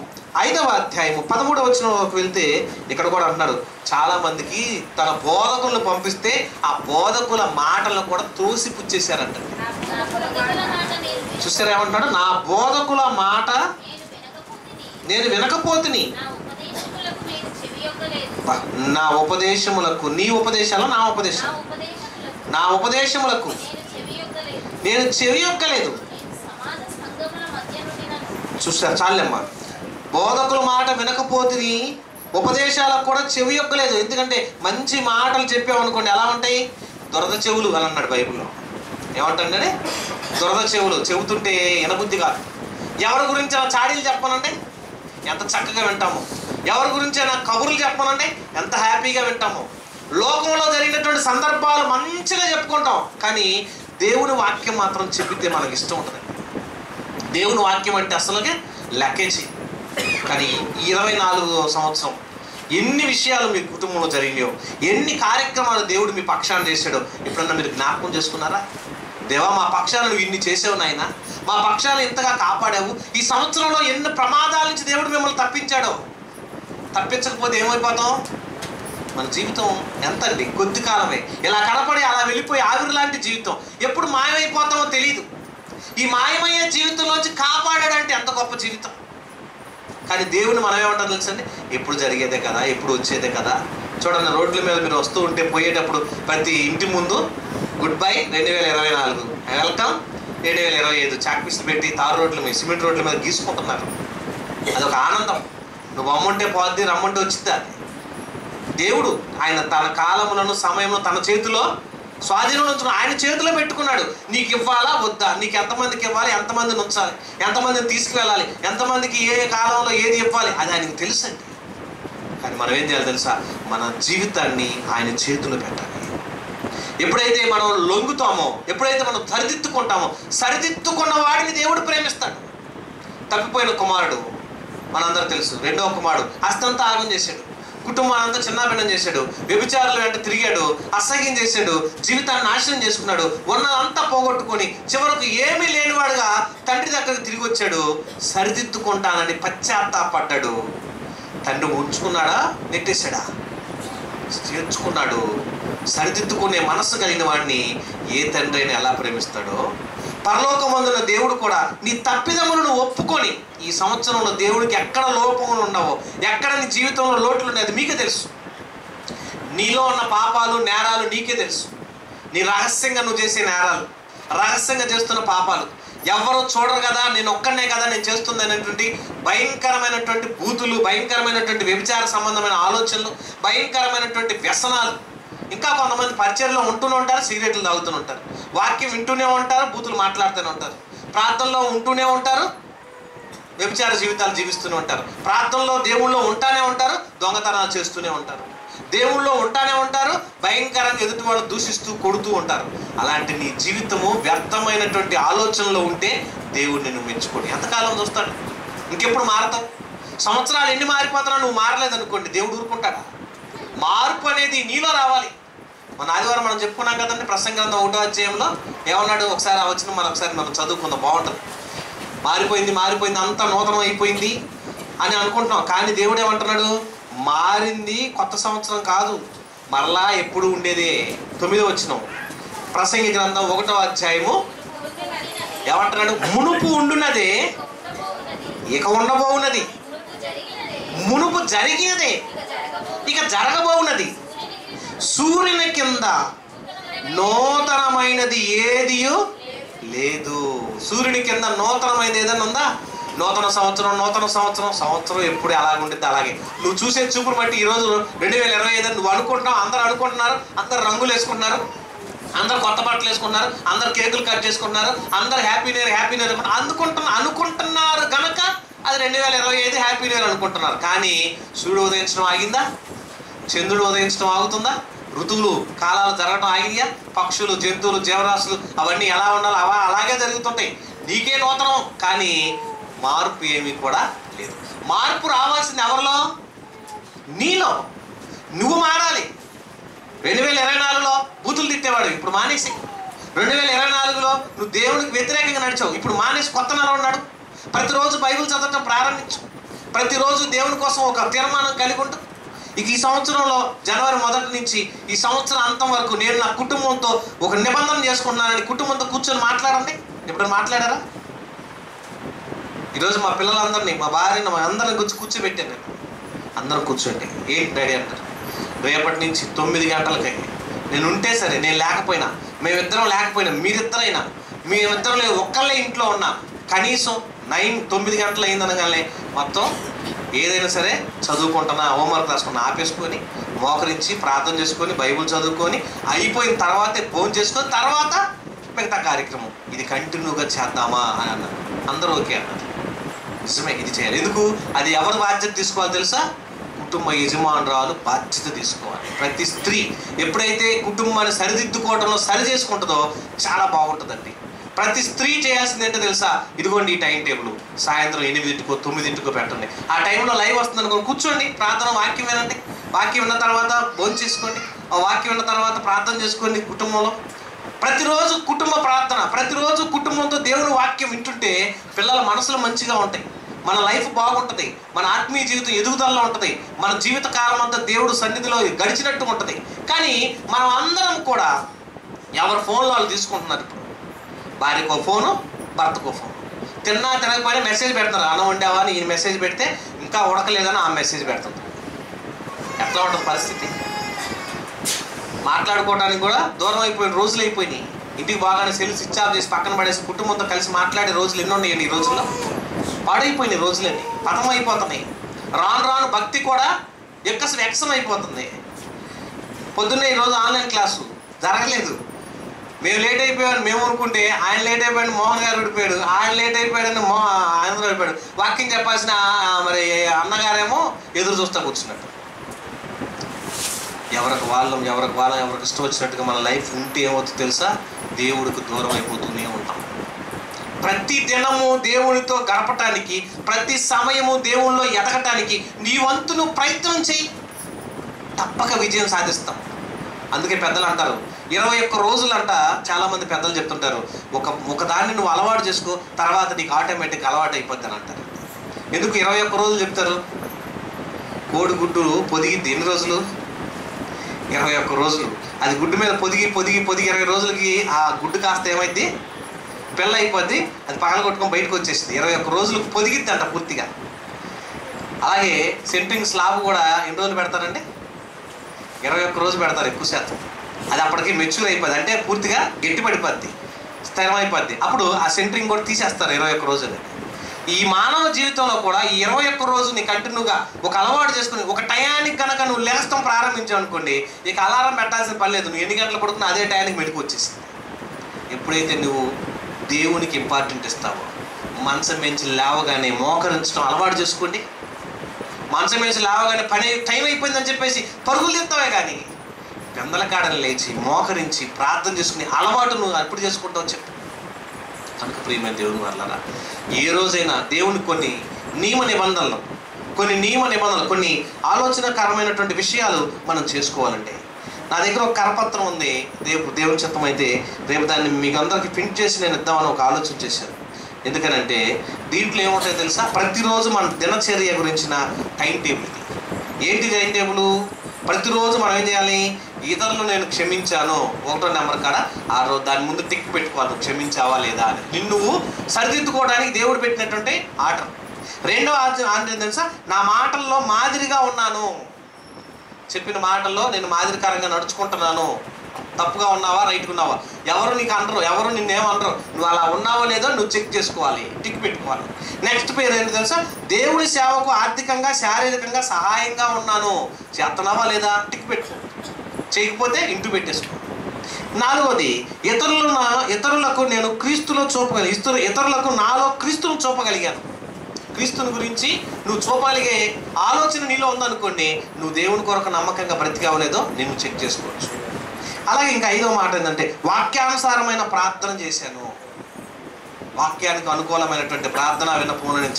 5వ అధ్యాయము 13వ వచనంలోకి వెళ్తే ఇక్కడ కూడా అంటున్నాడు, చాలా మందికి తన బోధకులను పంపిస్తే ఆ బోధకుల మాటలను కూడా తోసిపుచ్చేశారంట. చూసారా ఏమంటున్నాడు? నా బోధకుల మాట నేను వినకపోతిని, నా ఉపదేశములకు, నీ ఉపదేశాలు నా ఉపదేశములకు నేను చెవి యొక్కలేదు. చూస్తారు చాలేమ్మా. బోధకుల మాట వినకపోతే ఉపదేశాలకు కూడా చెవి యొక్కలేదు. ఎందుకంటే మంచి మాటలు చెప్పామనుకోండి ఎలా ఉంటాయి? దురద చెవులు అని అన్నాడు బైబిల్లో. ఏమంటాడే? దురద చెవులు, చెబుతుంటే వినబుద్ధి కాదు. ఎవరి గురించి అలా చాడీలు చెప్పానంటే ఎంత చక్కగా వింటాము. ఎవరి గురించి అయినా కబుర్లు చెప్పానంటే ఎంత హ్యాపీగా వింటాము. లోకంలో జరిగినటువంటి సందర్భాలు మంచిగా చెప్పుకుంటాం, కానీ దేవుని వాక్యం మాత్రం చెప్పితే మనకి ఇష్టం ఉంటుంది. దేవుని వాక్యం అంటే అసలుగా లెక్కేసి. కానీ 24వ సంవత్సరం ఎన్ని విషయాలు మీ కుటుంబంలో జరిగినాయో, ఎన్ని కార్యక్రమాలు దేవుడు మీ పక్షాన్ని చేశాడో ఎప్పుడన్నా మీరు జ్ఞాపకం చేసుకున్నారా? దేవా, మా పక్షాలను నువ్వు ఇన్ని చేసావు నాయన, మా పక్షాలను ఇంతగా కాపాడావు. ఈ సంవత్సరంలో ఎన్ని ప్రమాదాల నుంచి దేవుడు మిమ్మల్ని తప్పించాడో. తప్పించకపోతే ఏమైపోతాం? మన జీవితం ఎంతండి, కొద్ది కాలమే. ఇలా కనపడి అలా వెళ్ళిపోయి ఆవిరి లాంటి జీవితం. ఎప్పుడు మాయమైపోతామో తెలియదు. ఈ మాయమయ్యే జీవితంలోంచి కాపాడాడంటే ఎంత గొప్ప జీవితం. కానీ దేవుని మనం ఏమంటాం తెలుసండి? ఎప్పుడు జరిగేదే కదా, ఎప్పుడు వచ్చేదే కదా. చూడండి, రోడ్ల మీద మీరు వస్తూ ఉంటే పోయేటప్పుడు ప్రతి ఇంటి ముందు గుడ్ బై 2024, వెల్కమ్ 2025 చాక్పీసులు పెట్టి తారు రోడ్ల మీద, సిమెంట్ రోడ్ల మీద గీసుకుంటున్నారు. అదొక ఆనందం. నువ్వు అమ్ముంటే పోద్ది, రమ్మంటే వచ్చిద్దా? దేవుడు ఆయన తన కాలములను సమయంలో తన చేతిలో స్వాధీనంలో ఉంచుకున్నాడు. ఆయన చేతిలో పెట్టుకున్నాడు. నీకు ఇవ్వాలా వద్దా, నీకు ఎంతమందికి ఇవ్వాలి, ఎంతమందిని ఉంచాలి, ఎంతమందిని తీసుకువెళ్ళాలి, ఎంతమందికి ఏ కాలంలో ఏది ఇవ్వాలి, అది ఆయనకు తెలుసండి. కానీ మనం ఏం చేయాలి తెలుసా? మన జీవితాన్ని ఆయన చేతిలో పెట్టాలి. ఎప్పుడైతే మనం లొంగుతామో, ఎప్పుడైతే మనం సరిదిద్దుకుంటామో, సరిదిద్దుకున్న వాడిని దేవుడు ప్రేమిస్తాడు. తప్పిపోయిన కుమారుడు మనందరూ తెలుసు. 2వ కుమారుడు అస్తంతా ఆగం చేశాడు, కుటుంబాన్ని అంతా చిన్నాభిన్నం చేశాడు, వ్యభిచారుల వెంట తిరిగాడు, అసహ్యం చేశాడు, జీవితాన్ని నాశనం చేసుకున్నాడు, ఉన్నదంతా పోగొట్టుకొని చివరకు ఏమీ లేనివాడుగా తండ్రి దగ్గరకు తిరిగి వచ్చాడు. సరిదిద్దుకుంటానని పశ్చాత్తాపడ్డాడు. తండ్రి ఉంచుకున్నాడా, నెట్టేశాడా? చేర్చుకున్నాడు. సరిదిద్దుకునే మనస్సు కలిగిన వాడిని ఏ తండ్రి అయినా ఎలా ప్రేమిస్తాడో, పరలోకమందున దేవుడు కూడా నీ తప్పిదములను ఒప్పుకొని, ఈ సంవత్సరంలో దేవుడికి ఎక్కడ లోపములు ఉన్నావో, ఎక్కడ నీ జీవితంలో లోట్లు ఉన్నాయి, అది మీకే తెలుసు. నీలో ఉన్న పాపాలు, నేరాలు నీకే తెలుసు. నీ రహస్యంగా నువ్వు చేసే నేరాలు, రహస్యంగా చేస్తున్న పాపాలు ఎవరు చూడరు కదా, నేను ఒక్కడనే కదా నేను చేస్తుంది అనేటువంటి భయంకరమైనటువంటి బూతులు, భయంకరమైనటువంటి వ్యభిచార సంబంధమైన ఆలోచనలు, భయంకరమైనటువంటి వ్యసనాలు. ఇంకా కొంతమంది పరిచర్లో ఉంటూనే ఉంటారు, సిగరెట్లు తాగుతూనే ఉంటారు, వాక్యం వింటూనే ఉంటారు, బూతులు మాట్లాడుతూనే ఉంటారు, ప్రార్థనలో ఉంటూనే ఉంటారు, వ్యభిచార జీవితాలు జీవిస్తూనే ఉంటారు, ప్రార్థనలో దేవుళ్ళో ఉంటానే ఉంటారు, దొంగతనాలు చేస్తూనే ఉంటారు, దేవుళ్ళో ఉంటానే ఉంటారు, భయంకరంగా ఎదుటి వాళ్ళు దూషిస్తూ కొడుతూ ఉంటారు. అలాంటి నీ జీవితము వ్యర్థమైనటువంటి ఆలోచనలో ఉంటే దేవుడిని నువ్వు మెచ్చుకోండి. ఎంతకాలం చూస్తాడు? ఇంకెప్పుడు మారతావు? సంవత్సరాలు ఎన్ని మారిపోతున్నా నువ్వు మారలేదనుకోండి, దేవుడు ఊరుకుంటాడా? మార్పు అనేది నీలో రావాలి. మన ఆదివారం మనం చెప్పుకున్నాం కదండి, ప్రసంగ గ్రంథం 1వ అధ్యాయంలో ఏమన్నాడు? ఒకసారి ఆ వచనం మనం చదువుకుందాం, బాగుంటుంది. మారిపోయింది, అంతా నూతనం అయిపోయింది అని అనుకుంటున్నాం. కానీ దేవుడు ఏమంటున్నాడు? మారింది కొత్త సంవత్సరం కాదు, మరలా ఎప్పుడు ఉండేదే. 9వ వచనం ప్రసంగి గ్రంథం 1వ అధ్యాయము ఏమంటున్నాడు? మునుపు ఉండున్నదే ఇక ఉండబోవున్నది, మునుపు జరిగినదే ఇక జరగబోవున్నది, సూర్యుని కింద నూతనమైనది ఏది లేదు. సూర్యుని కింద నూతనమైనది ఏదైనా ఉందా? నూతన సంవత్సరం ఎప్పుడు ఎలాగుంటుంది అలాగే. నువ్వు చూసే చూపును బట్టి ఈరోజు 2025 నువ్వు అనుకుంటున్నావు, అందరూ అనుకుంటున్నారు, అందరు రంగులు వేసుకుంటున్నారు, అందరు కొత్త బట్టలు వేసుకుంటున్నారు, అందరు కేకులు కట్ చేసుకుంటున్నారు, అందరు హ్యాపీ న్యూ ఇయర్ అనుకుంటున్నారు గనక అది 2025 హ్యాపీ న్యూ ఇయర్ అనుకుంటున్నారు. కానీ సూర్యుడు ఉదయించడం ఆగిందా? చంద్రుడు ఉదయించడం ఆగుతుందా? ఋతువులు, కాలాలు జరగడం ఆగినాయా? పక్షులు, జంతువులు, జీవరాశులు అవన్నీ ఎలా ఉండాలో అలాగే జరుగుతుంటాయి. నీకే నూతనం, కానీ మార్పు ఏమీ కూడా లేదు. మార్పు రావాల్సింది ఎవరిలో? నీలో. నువ్వు మారాలి. 2024లో బూతులు తిట్టేవాడు, ఇప్పుడు మానేసి. 2024లో నువ్వు దేవునికి వ్యతిరేకంగా నడిచావు, ఇప్పుడు మానేసి కొత్త నెల ఉన్నాడు. ప్రతిరోజు బైబిల్ చదవటం ప్రారంభించు. ప్రతిరోజు దేవుని కోసం ఒక తీర్మానం కలిగి ఉంటు. ఇక ఈ సంవత్సరంలో జనవరి 1 నుంచి ఈ సంవత్సరం అంతం వరకు నేను నా కుటుంబంతో ఒక నిబంధన చేసుకుంటున్నానని కుటుంబంతో కూర్చొని మాట్లాడండి. ఎప్పుడైనా మాట్లాడారా? ఈరోజు మా పిల్లలందరినీ, మా భార్యను, మా అందరిని కూర్చోబెట్టాను నేను. అందరూ కూర్చోండి. ఏంటి డాడీ అంటారు? రేపటి నుంచి 9 గంటలకి నేను ఉంటే సరే, నేను లేకపోయినా, మేమిద్దరం లేకపోయినా, మీరిద్దరైనా, మేమిద్దరం ఒక్కళ్ళే ఇంట్లో ఉన్నా, కనీసం 9 గంటలు అయిందనగానే మొత్తం ఏదైనా సరే చదువుకుంటున్నా, హోంవర్క్ రాసుకున్నా ఆపేసుకొని మోకరించి ప్రార్థన చేసుకొని బైబుల్ చదువుకొని అయిపోయిన తర్వాతే భోజనం చేసుకొని తర్వాత మిగతా కార్యక్రమం. ఇది కంటిన్యూగా చేద్దామా అని అన్నారు. అందరూ ఓకే అన్నారు. నిజమే, ఇది చేయాలి. ఎందుకు? అది ఎవరు బాధ్యత తీసుకోవాలి తెలుసా? కుటుంబ యజమానురాలు బాధ్యత తీసుకోవాలి. ప్రతి స్త్రీ ఎప్పుడైతే కుటుంబాన్ని సరిదిద్దుకోవడంలో సరి చేసుకుంటుందో చాలా బాగుంటుందండి. ప్రతి స్త్రీ చేయాల్సింది ఏంటో తెలుసా? ఇదిగోండి ఈ టైం టేబుల్, సాయంత్రం 8కో 9కో పెట్టండి. ఆ టైంలో లైవ్ వస్తుంది అనుకో, కూర్చోండి, ప్రార్థన వాక్యం వినండి. వాక్యం విన్న తర్వాత భోజనం చేసుకోండి. ఆ వాక్యం విన్న తర్వాత ప్రార్థన చేసుకోండి. కుటుంబంలో ప్రతిరోజు కుటుంబ ప్రార్థన, ప్రతిరోజు కుటుంబంతో దేవుని వాక్యం వింటుంటే పిల్లల మనసులు మంచిగా ఉంటాయి, మన లైఫ్ బాగుంటుంది, మన ఆత్మీయ జీవితం ఎదుగుదలలో ఉంటుంది, మన జీవిత కాలం అంతా దేవుడు సన్నిధిలో గడిచినట్టు ఉంటుంది. కానీ మనం అందరం కూడా ఎవరి ఫోన్లో వాళ్ళు తీసుకుంటున్నారు. ఇప్పుడు భార్యకో ఫోను, భర్తకో ఫోను. తినకపోయినా మెసేజ్ పెడతారు. అన్నం వండావా అని ఈయన మెసేజ్ పెడితే ఇంకా ఉడకలేదని ఆ మెసేజ్ పెడుతుంది. ఎట్లా ఉంటుంది పరిస్థితి? మాట్లాడుకోవడానికి కూడా దూరం అయిపోయిన రోజులు అయిపోయినాయి. ఇంటికి బాగానే సెల్ స్విచ్ ఆఫ్ చేసి పక్కన పడేసి కుటుంబంతో కలిసి మాట్లాడే రోజులు ఎన్నో ఉన్నాయండి. ఈ రోజుల్లో పాడైపోయినాయి రోజులన్నీ, పతనం అయిపోతున్నాయి. రాను భక్తి కూడా ఎక్కసం అయిపోతుంది. పొద్దున్నే ఈరోజు ఆన్లైన్ క్లాసు జరగలేదు. మేము లేట్ అయిపోయాను మేము అనుకుంటే ఆయన లేట్ అయిపోయాడు, మోహన్ గారు విడిపోయాడు. ఆయన లేట్ అయిపోయాడని ఆయన విడిపోయాడు. వాక్యం చెప్పాల్సిన మరి అన్నగారేమో ఎదురు చూస్తా కూర్చున్నట్టు. ఎవరికి వాళ్ళం ఎవరికి ఇష్టం వచ్చినట్టుగా మన లైఫ్ ఉంటే ఏమవుతుందో తెలుసా? దేవుడికి దూరం అయిపోతూనే ఉంటాం. ప్రతి దినము దేవునితో గడపటానికి, ప్రతి సమయము దేవునిలో ఎదగటానికి నీ వంతును ప్రయత్నం చేయి, తప్పక విజయం సాధిస్తాం. అందుకే పెద్దలు అంటారు 21 రోజులంట. చాలామంది పెద్దలు చెప్తుంటారు, ఒక దాన్ని నువ్వు అలవాటు చేసుకో, తర్వాత నీకు ఆటోమేటిక్ అలవాటు అయిపోద్ది అని అంటారు. ఎందుకు 21 రోజులు చెప్తారు? కోడిగుడ్డు పొదిగిద్ది ఎన్ని రోజులు? 21 రోజులు. అది గుడ్డు మీద పొదిగి 20 రోజులకి ఆ గుడ్డు కాస్త ఏమైంది? పిల్ల అయిపోద్ది. అది పగల కొట్టుకొని బయటకు వచ్చేసింది. 21 రోజులకు పొదిగిద్ది అంట పూర్తిగా. అలాగే సెంట్రింగ్ స్లాబ్ కూడా ఎన్ని రోజులు పెడతారండి? 21 రోజులు పెడతారు ఎక్కువ శాతం. అది అప్పటికి మెచ్యూర్ అయిపోద్ది, అంటే పూర్తిగా గట్టి పడిపోద్ది, స్థిరమైపోద్ది. అప్పుడు ఆ సెంట్రింగ్ కూడా తీసేస్తారు 21 రోజులు. ఈ మానవ జీవితంలో కూడా ఈ 21 రోజుని కంటిన్యూగా ఒక అలవాటు చేసుకుని ఒక టయానికి కనుక నువ్వు లేస్తాం ప్రారంభించావు అనుకోండి, ఇక అలారం పెట్టాల్సిన పని లేదు. నువ్వు ఎన్ని గంటలు పడుకున్నా అదే టయానికి మెడికి వచ్చేస్తుంది. ఎప్పుడైతే నువ్వు దేవునికి ఇంపార్టెంట్ ఇస్తావో, మంచం మించి లేవగానే మోకరించడం అలవాటు చేసుకోండి. మంచం మించి లేవగానే పని టైం అయిపోయిందని చెప్పేసి పరుగులు తీస్తావే కానీ పెందల కాడని లేచి మోకరించి ప్రార్థన చేసుకుని అలవాటు నువ్వు ఎప్పుడు చేసుకుంటావు చెప్పు. కనుక ప్రియమైన దేవుని వల్ల ఏ రోజైనా దేవుని కొన్ని నియమ నిబంధనలు, కొన్ని ఆలోచనకరమైనటువంటి విషయాలు మనం చేసుకోవాలండి. నా దగ్గర ఒక కరపత్రం ఉంది, దేవుని చిత్తం అయితే రేపు దాన్ని మీకు అందరికీ ప్రింట్ చేసి నేను ఇద్దామని ఒక ఆలోచన చేశాను. ఎందుకనంటే దీంట్లో ఏముంటాయో తెలుసా? ప్రతిరోజు మన దినచర్య గురించిన టైం టేబుల్. ఏంటి టైం టేబుల్? ప్రతిరోజు మనం ఏం చేయాలి? ఇతరులు నేను క్షమించాను 1వ నెంబర్ కాడ ఆ రోజు దాని ముందు టిక్ పెట్టుకోవాలి, క్షమించావా లేదా అని. నిన్ను సరిదిద్దుకోవడానికి దేవుడు పెట్టినటువంటి ఆర్డర్. 2వ ఆర్డర్ తెలుసా? నా మాటల్లో మాదిరిగా ఉన్నాను, చెప్పిన మాటల్లో నేను మాదిరికరంగా నడుచుకుంటున్నాను. తప్పుగా ఉన్నావా, రైట్గా ఉన్నావా, ఎవరు నీకు అనరు, ఎవరు నిన్నేమనరు. నువ్వు అలా ఉన్నావో లేదో నువ్వు చెక్ చేసుకోవాలి, టిక్ పెట్టుకోవాలి. నెక్స్ట్ పేరు ఏంటి తెలుసా? దేవుడి సేవకు ఆర్థికంగా శారీరకంగా సహాయంగా ఉన్నాను, చేస్తున్నావా లేదా టిక్ పెట్టుకో, చేయకపోతే ఇంటూ పెట్టేసుకో. 4వది ఇతరులకు నేను క్రీస్తులో ఇతరులకు నాలో క్రీస్తును చూపగలిగాను. క్రీస్తుని గురించి నువ్వు చూపగలిగే ఆలోచన నీలో ఉందనుకోండి, నువ్వు దేవుని కొరకు నమ్మకంగా బ్రతికావో లేదో నిన్ను చెక్ చేసుకోవచ్చు. అలాగే ఇంకా 5వ మాట ఏంటంటే వాక్యానుసారమైన ప్రార్థన చేశాను. వాక్యానికి అనుకూలమైనటువంటి ప్రార్థన విన్నపమును నేను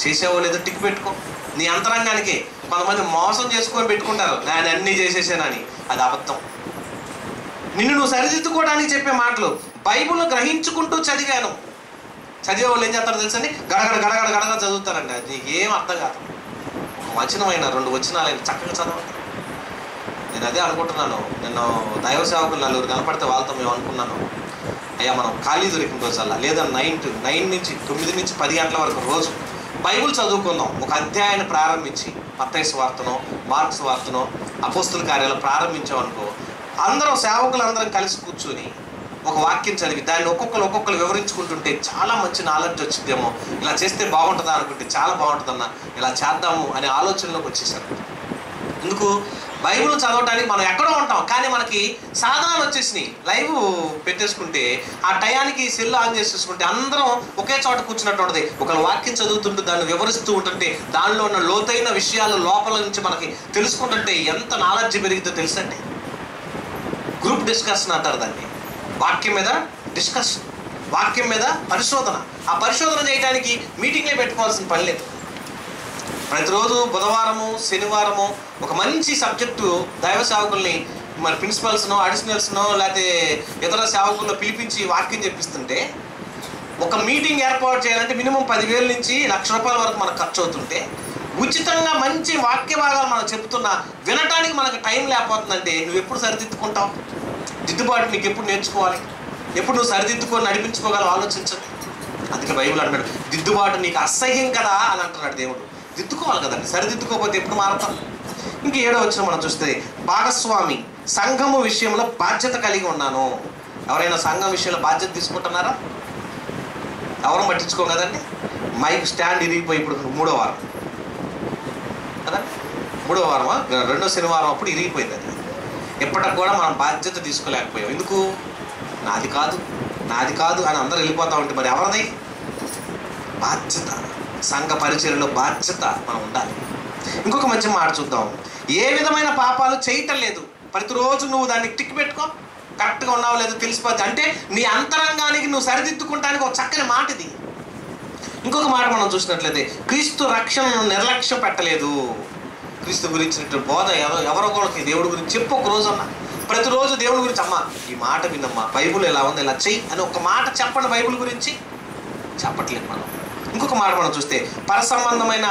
చేసావో లేదో టిక్ పెట్టుకో. నీ అంతరంగానికి కొంతమంది మోసం చేసుకొని పెట్టుకుంటారు, నేను అన్నీ చేసేసానని. అది అబద్ధం. నిన్ను నువ్వు సరిదిద్దుకోవడానికి చెప్పే మాటలు బైబిల్ను గ్రహించుకుంటూ చదివాను. చదివే వాళ్ళు ఏం చేస్తారో తెలుసండి? గడగడ చదువుతారండి. అది నీకేం అర్థం కాదు. ఒక వచనమైన 2 వచనాలైన చక్కగా చదవండి. నేను అదే అనుకుంటున్నాను. నిన్న దైవ సేవకులు 4 కనపడితే వాళ్ళతో మేము అనుకున్నాను, అయ్యా మనం ఖాళీ దొరికిన రోజల్లా లేదా 9 నుంచి 9 నుంచి 10 గంటల వరకు రోజు బైబుల్ చదువుకుందాం. ఒక అధ్యాయాన్ని ప్రారంభించి మత్తయి సువార్తనో మార్కు సువార్తనో అపోస్తుల కార్యాలు ప్రారంభించామనుకో, అందరం సేవకులందరం కలిసి కూర్చొని ఒక వాక్యం చదివి దాన్ని ఒక్కొక్కరు వివరించుకుంటుంటే చాలా మంచి నాలెడ్జ్ వచ్చిందేమో, ఇలా చేస్తే బాగుంటుందా అనుకుంటే చాలా బాగుంటుందన్న, ఇలా చేద్దాము అనే ఆలోచనలోకి వచ్చేసారు. ఎందుకు? బైబిల్ చదవడానికి మనం ఎక్కడో ఉంటాం, కానీ మనకి సాధనాలు వచ్చేసినాయి. లైవ్ పెట్టేసుకుంటే ఆ టయానికి సెల్ ఆన్ చేసేసుకుంటే అందరం ఒకే చోట కూర్చున్నట్టు ఉంటుంది. ఒక వాక్యం చదువుతుంటే దాన్ని వివరిస్తూ ఉంటుంటే దానిలో ఉన్న లోతైన విషయాలు లోపల నుంచి మనకి తెలుసుకుంటుంటే ఎంత నాలెడ్జ్ పెరిగిద్దో తెలుసండి. గ్రూప్ డిస్కషన్ అంటారు దాన్ని. వాక్యం మీద డిస్కషన్, వాక్యం మీద పరిశోధన. ఆ పరిశోధన చేయడానికి మీటింగ్లే పెట్టుకోవాల్సిన పని లేదు. ప్రతిరోజు బుధవారము శనివారము ఒక మంచి సబ్జెక్టు దైవ సేవకుల్ని, మరి ప్రిన్సిపల్స్నో అడిషనల్స్నో లేకపోతే ఇతర సేవకుల్లో పిలిపించి వాక్యం చెప్పిస్తుంటే, ఒక మీటింగ్ ఏర్పాటు చేయాలంటే మినిమం 10,000 నుంచి ₹1,00,000 వరకు మనకు ఖర్చు అవుతుంటే, ఉచితంగా మంచి వాక్య భాగాలు మనం చెప్తున్నా వినటానికి మనకు టైం లేకపోతుందంటే నువ్వు ఎప్పుడు సరిదిద్దుకుంటావు? దిద్దుబాటు నీకు ఎప్పుడు నేర్చుకోవాలి? ఎప్పుడు నువ్వు సరిదిద్దుకొని నడిపించుకోగలవు? ఆలోచించండి. అందుకే బైబిల్ అంటున్నాడు, దిద్దుబాటు నీకు అసహ్యం కదా అని అంటున్నాడు దేవుడు. దిద్దుకోవాలి కదండి, సరిదిద్దుకోకపోతే ఎప్పుడు మారుతాం? ఇంక 7వ వచనం మనం చూస్తే, భాగస్వామి సంఘము విషయంలో బాధ్యత కలిగి ఉన్నాను. ఎవరైనా సంఘం విషయంలో బాధ్యత తీసుకుంటున్నారా? ఎవరు పట్టించుకోం కదండి. మైక్ స్టాండ్ ఇరిగిపోయి ఇప్పుడు 3వ వారం కదా, 3వ వారమా 2వ శనివారం అప్పుడు ఇరిగిపోయింది అది. ఎప్పటికి కూడా మనం బాధ్యత తీసుకోలేకపోయాం. ఎందుకు? నాది కాదు అని అందరూ వెళ్ళిపోతా ఉంటే మరి ఎవరిది బాధ్యత? సంఘ పరిచర్యలో బాధ్యత మనం ఉండాలి. ఇంకొక మంచి మాట చూద్దాం. ఏ విధమైన పాపాలు చేయటం లేదు. ప్రతిరోజు నువ్వు దాన్ని టిక్ పెట్టుకో, కరెక్ట్గా ఉన్నావో లేదో తెలిసిపోద్ది. అంటే నీ అంతరంగానికి నువ్వు సరిదిద్దుకుంటానికి ఒక చక్కని మాట ఇది. ఇంకొక మాట మనం చూసినట్లయితే, క్రీస్తు రక్షణను నిర్లక్ష్యం పెట్టలేదు. క్రీస్తు గురించినట్టు బోధ ఎవరో కూడా దేవుడి గురించి చెప్పు ఒక రోజు అన్నా. ప్రతిరోజు దేవుడి గురించి, అమ్మా ఈ మాట విన్నమ్మా, బైబుల్ ఎలా ఉంది ఇలా చెయ్యి అని ఒక మాట చెప్పండి. బైబుల్ గురించి చెప్పట్లేదు మనం. ఇంకొక మాట మనం చూస్తే, పరసంబంధమైన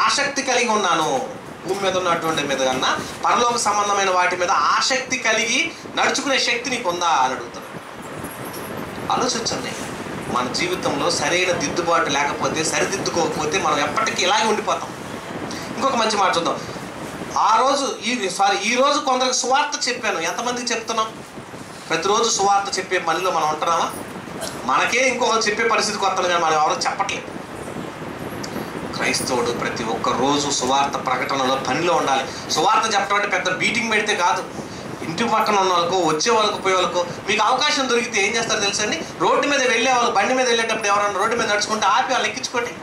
ఆసక్తి కలిగి ఉన్నాను. భూమి మీద ఉన్నటువంటి మీద కన్నా పరలోక సంబంధమైన వాటి మీద ఆసక్తి కలిగి నడుచుకునే శక్తి నీకు ఉందా అని అడుగుతున్నాడు. ఆలోచించండి. మన జీవితంలో సరైన దిద్దుబాటు లేకపోతే, సరిదిద్దుకోకపోతే మనం ఎప్పటికీ ఇలాగే ఉండిపోతాం. ఇంకొక మంచి మాట చూద్దాం. ఈ రోజు కొందరికి సువార్త చెప్పాను. ఎంతమందికి చెప్తున్నాం? ప్రతిరోజు సువార్త చెప్పే పనిలో మనం ఉంటున్నామా? మనకే ఇంకొకరు చెప్పే పరిస్థితికి వస్తాను, కానీ మనం ఎవరో చెప్పట్లేదు. క్రైస్తవుడు ప్రతి ఒక్క రోజు సువార్త ప్రకటనలో పనిలో ఉండాలి. సువార్త చెప్పడం అంటే పెద్ద బీటింగ్ పెడితే కాదు. ఇంటి పక్కన ఉన్న వాళ్ళకు, వచ్చే వాళ్ళకు, పోయే వాళ్ళకు మీకు అవకాశం దొరికితే ఏం చేస్తారు తెలుసండి? రోడ్డు మీద వెళ్ళే వాళ్ళు, బండి మీద వెళ్ళేటప్పుడు ఎవరన్నా రోడ్డు మీద నడుచుకుంటే ఆపి వాళ్ళు ఎక్కించుకోండి.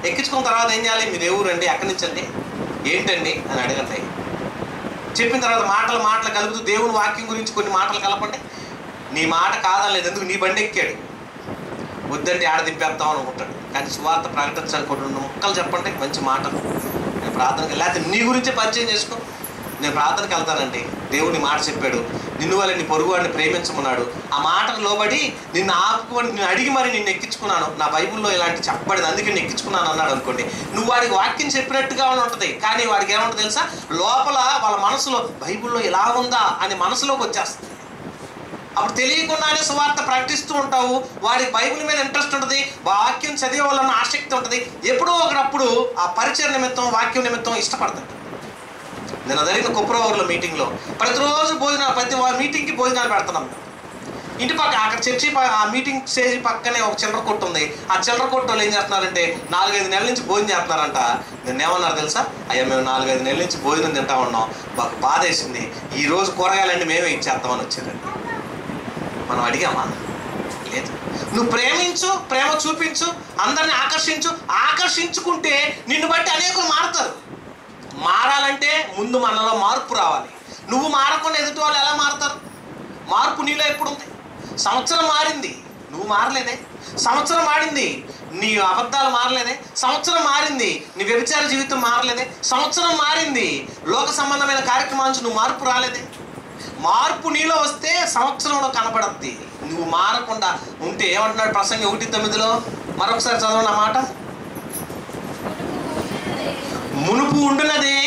ఎక్కించుకున్న తర్వాత ఏం చేయాలి? మీరు ఎవరండి, ఎక్కడి నుంచి అండి, ఏంటండి అని అడగండి. చెప్పిన తర్వాత మాటలు కలుపుతూ దేవుని వాక్యం గురించి కొన్ని మాటలు కలపండి. నీ మాట కాదనలేదు, ఎందుకు? నీ బండి ఎక్కాడు, వద్దంటే ఆడ దింపేస్తాం అనుకుంటాడు. కానీ సువార్త ప్రకటించాలనుకుంటు 2 ముక్కలు చెప్పండి, మంచి మాటలు. నేను ప్రార్థనకి, లేకపోతే నీ గురించే పరిచయం చేసుకో. నేను ప్రార్థనకి వెళ్తానండి, దేవుని మాట చెప్పాడు, నిన్ను వల్ల నీ పొరుగు వాడిని ప్రేమించమన్నాడు. ఆ మాటకు లోబడి నిన్ను ఆపుకొని నేను అడిగి మరి నిన్ను ఎక్కించుకున్నాను. నా బైబిల్లో ఇలాంటి చెప్పబడింది, అందుకే నేను ఎక్కించుకున్నాను అన్నాడు అనుకోండి. నువ్వు వాడికి వాక్యం చెప్పినట్టుగా ఉంటుంది, కానీ వాడికి ఏమంటుంది తెలుసా? లోపల వాళ్ళ మనసులో బైబిల్లో ఎలా ఉందా అని మనసులోకి వచ్చేస్తుంది. అప్పుడు తెలియకుండానే సువార్త ప్రకటిస్తూ ఉంటావు. వాడికి బైబిల్ మీద ఇంట్రెస్ట్ ఉంటుంది, వాక్యం చదివే వాళ్ళన్న ఆసక్తి ఉంటుంది. ఎప్పుడో ఒకప్పుడు ఆ పరిచయ నిమిత్తం, వాక్యం నిమిత్తం ఇష్టపడతాడు. నేను జరిగిన కుప్రవూరులో మీటింగ్లో ప్రతిరోజు ప్రతి మీటింగ్కి భోజనాలు పెడుతున్నాం. ఇంటి పక్క అక్కడ చర్చి ఆ మీటింగ్ స్టేజ్ పక్కనే ఒక చిల్లర కొట్టు ఉంది. ఆ చిల్లర కొట్టు వాళ్ళు ఏం చేస్తున్నారంటే 4-5 నెలల నుంచి భోజనం చేస్తున్నారంట. నేను ఏమన్నారు తెలుసా? అయ్యా మేము 4-5 నెలల నుంచి భోజనం తింటా ఉన్నాం, మాకు బాధ వేసింది, ఈరోజు కూరగాయలన్నీ మేమే ఇచ్చేస్తామని వచ్చారండి. మనం అడిగామా? లేదు. నువ్వు ప్రేమించు, ప్రేమ చూపించు, అందరిని ఆకర్షించుకుంటే నిన్ను బట్టి అనేకులు మారుతారు. మారాలంటే ముందు మనలో మార్పు రావాలి. నువ్వు మారకుండా ఎదుటి వాళ్ళు ఎలా మారుతారు? మార్పు నీలో ఎప్పుడు ఉంది? సంవత్సరం మారింది, నువ్వు మారలేదే. సంవత్సరం మారింది, నీ అబద్ధాలు మారలేదే. సంవత్సరం మారింది, నీ వ్యభిచార జీవితం మారలేదే. సంవత్సరం మారింది, లోక సంబంధమైన కార్యక్రమాల నుంచి నువ్వు మార్పు రాలేదే. మార్పు నీలో వస్తే సంవత్సరంలో కనపడద్ది. నువ్వు మారకుండా ఉంటే ఏమంటున్నాడు ప్రసంగి 1:9? మరొకసారి చదవండి ఆ మాట. మునుపు ఉండున్నదే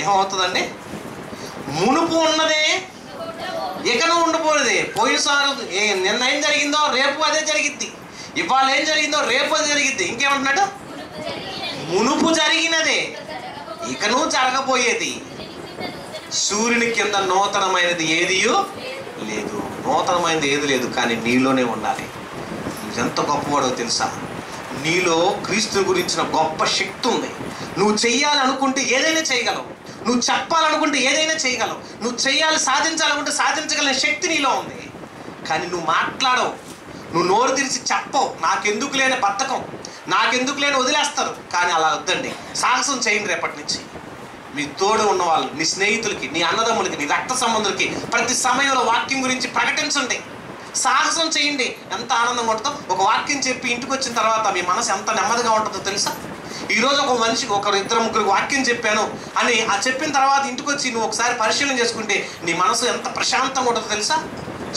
ఏమవుతుందండి? మునుపు ఉన్నదే ఇకను ఉండిపోలేదే. పోయినసారి నిన్న ఏం జరిగిందో రేపు అదే జరిగిద్ది, ఇవాళ ఏం జరిగిందో రేపు అదే జరిగిద్ది. ఇంకేమంటున్నాడు? మునుపు జరిగినదే ఇకను జరగబోయేది, సూర్యుని కింద నూతనమైనది ఏదియూ లేదు. నూతనమైనది ఏది లేదు, కానీ నీలోనే ఉండాలి. నువ్వు ఎంత గొప్పవాడో తెలుసా? నీలో క్రీస్తు గురించిన గొప్ప శక్తి ఉంది. నువ్వు చెయ్యాలనుకుంటే ఏదైనా చేయగలవు, నువ్వు చెప్పాలనుకుంటే ఏదైనా చేయగలవు, నువ్వు చెయ్యాలి సాధించాలనుకుంటే సాధించగలిగిన శక్తి నీలో ఉంది. కానీ నువ్వు మాట్లాడవు, నువ్వు నోరు తెరిచి చెప్పవు. నాకెందుకు లేని బద్ధకం, నాకెందుకు లేని వదిలేస్తారు. కానీ అలా వద్దండి, సాహసం చేయండి. రేపటి నుంచి మీ తోడు ఉన్న వాళ్ళు, నీ స్నేహితులకి, నీ అన్నదమ్ములకి, నీ రక్త సంబంధులకి ప్రతి సమయంలో వాక్యం గురించి ప్రకటించండి, సాహసం చేయండి. ఎంత ఆనందంగా ఉంటుందో. ఒక వాక్యం చెప్పి ఇంటికి వచ్చిన తర్వాత మీ మనసు ఎంత నెమ్మదిగా ఉంటుందో తెలుసా? ఈరోజు ఒక మనిషికి ఇద్దరు ముగ్గురికి వాక్యం చెప్పాను అని ఆ చెప్పిన తర్వాత ఇంటికి వచ్చి నువ్వు ఒకసారి పరిశీలన చేసుకుంటే నీ మనసు ఎంత ప్రశాంతంగా ఉంటుందో తెలుసా?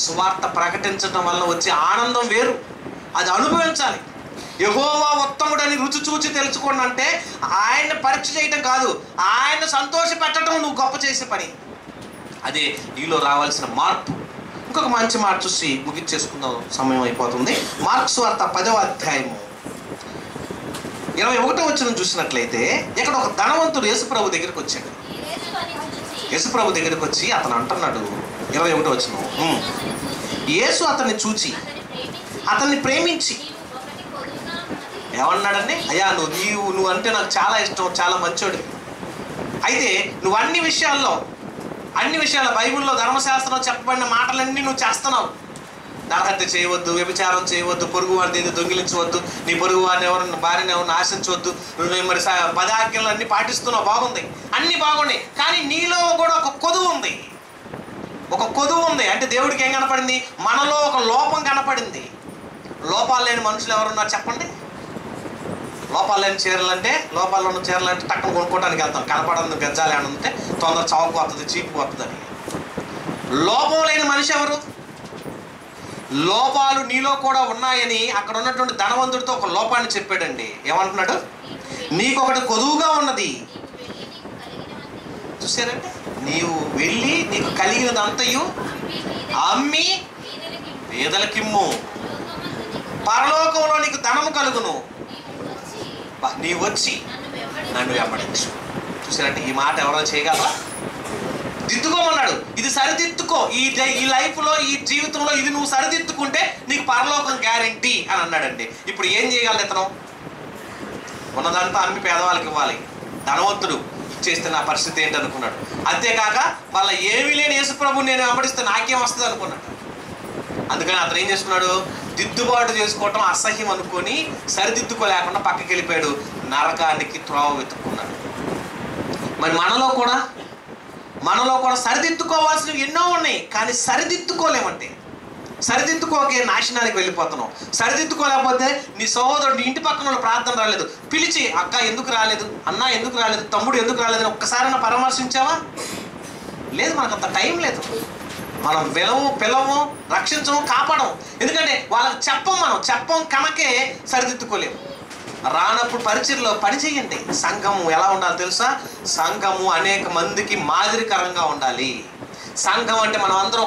సువార్త ప్రకటించడం వల్ల వచ్చే ఆనందం వేరు, అది అనుభవించాలి. యెహోవా ఉత్తముడని రుచి చూచి తెలుసుకోండి అంటే ఆయన పరీక్ష చేయటం కాదు, ఆయన సంతోష పెట్టడం నువ్వు గొప్ప చేసే పని. అదే నీలో రావాల్సిన మార్పు. ఇంకొక మంచి మాట చూసి ముగించేసుకుందాం, సమయం అయిపోతుంది. మార్కు సువార్త 10వ అధ్యాయము 21వ వచనం చూసినట్లయితే ఇక్కడ ఒక ధనవంతుడు యేసుప్రభు దగ్గరికి వచ్చాడు. యేసుప్రభు దగ్గరికి వచ్చి అతను అంటున్నాడు, 21వ వచనం, యేసు అతన్ని చూచి అతన్ని ప్రేమించి ఏమన్నాడని, అయ్యా నువ్వు అంటే నాకు చాలా ఇష్టం, చాలా మంచోడు. అయితే నువ్వు అన్ని విషయాల్లో బైబిల్లో ధర్మశాస్త్రంలో చెప్పబడిన మాటలన్నీ నువ్వు చేస్తున్నావు. నరహత్య చేయవద్దు, వ్యభిచారం చేయవద్దు, పొరుగు వారిని ఏదో దొంగిలించవద్దు, నీ పొరుగు వారిని భార్యని ఎవరిని ఆశించవద్దు, నువ్వు మరి 10 ఆజ్ఞలు అన్ని పాటిస్తున్నావు, బాగుంది, అన్ని బాగున్నాయి. కానీ నీలో కూడా ఒక కొదువు ఉంది. అంటే దేవుడికి ఏం కనపడింది? మనలో ఒక లోపం కనపడింది. లోపాలు లేని మనుషులు ఎవరున్నారు చెప్పండి? లోపాలు లేని లోపాలు ఉన్న చీరలు అంటే టక్కన కొనుక్కోవడానికి వెళ్తాం. కనపడదు గజ్జాలు ఏమన్నా ఉంటే తొందర చౌకు వస్తుంది, చీపు వస్తుందని. లోపం లేని మనిషి ఎవరు? లోపాలు నీలో కూడా ఉన్నాయని అక్కడ ఉన్నటువంటి ధనవంతుడితో ఒక లోపాన్ని చెప్పాడండి. ఏమంటున్నాడు? నీకొకటి కొదువుగా ఉన్నది. చూసారంటే, నీవు వెళ్ళి నీకు కలిగినదంతయు అమ్మి పేదలకిమ్ము, పరలోకంలో నీకు ధనము కలుగును, నీవు వచ్చి నన్ను వెంబడించు. చూసారంటే, ఈ మాట ఎవరో చేయగలరా? దిద్దుకోమన్నాడు. ఇది సరిదిద్దుకో, ఈ లైఫ్లో, ఈ జీవితంలో ఇది నువ్వు సరిదిద్దుకుంటే నీకు పరలోకం గ్యారెంటీ అని అన్నాడండి. ఇప్పుడు ఏం చేయగలరు? ఇతను ఉన్నదంతా అమ్మి పేదవాళ్ళకి ఇవ్వాలి. ధనవంతుడు ఇచ్చేస్తే నా పరిస్థితి ఏంటనుకున్నాడు. అంతేకాక మళ్ళీ ఏమీ లేని యేసుప్రభుని నేను వెంబడిస్తే నాకేం వస్తుంది అనుకున్నాడు. అందుకని అతను ఏం చేసుకున్నాడు? దిద్దుబాటు చేసుకోవటం అసహ్యం అనుకొని సరిదిద్దుకోలేకుండా పక్కకి వెళ్ళిపోయాడు, నరకానికి త్రోవ వెతుక్కున్నాడు. మరి మనలో కూడా సరిదిద్దుకోవాల్సినవి ఎన్నో ఉన్నాయి, కానీ సరిదిద్దుకోలేమంటే, సరిదిద్దుకోకే నాశనానికి వెళ్ళిపోతున్నాం. సరిదిద్దుకోలేకపోతే నీ సహోదరుడు, నీ ఇంటి పక్కన ప్రార్థన రాలేదు, పిలిచి అక్క ఎందుకు రాలేదు, అన్న ఎందుకు రాలేదు, తమ్ముడు ఎందుకు రాలేదు అని ఒక్కసారైనా పరామర్శించావా? లేదు, మనకు అంత టైం లేదు. మనం పిలవము, రక్షించము, కాపాడం. ఎందుకంటే వాళ్ళకి చెప్పం కనుకే సరిదిద్దుకోలేము. రానప్పుడు పరిచయలో పని చేయండి. సంఘము ఎలా ఉండాలి తెలుసా? సంఘము అనేక మందికి మాదిరికరంగా ఉండాలి. సంఘం అంటే మనం అందరం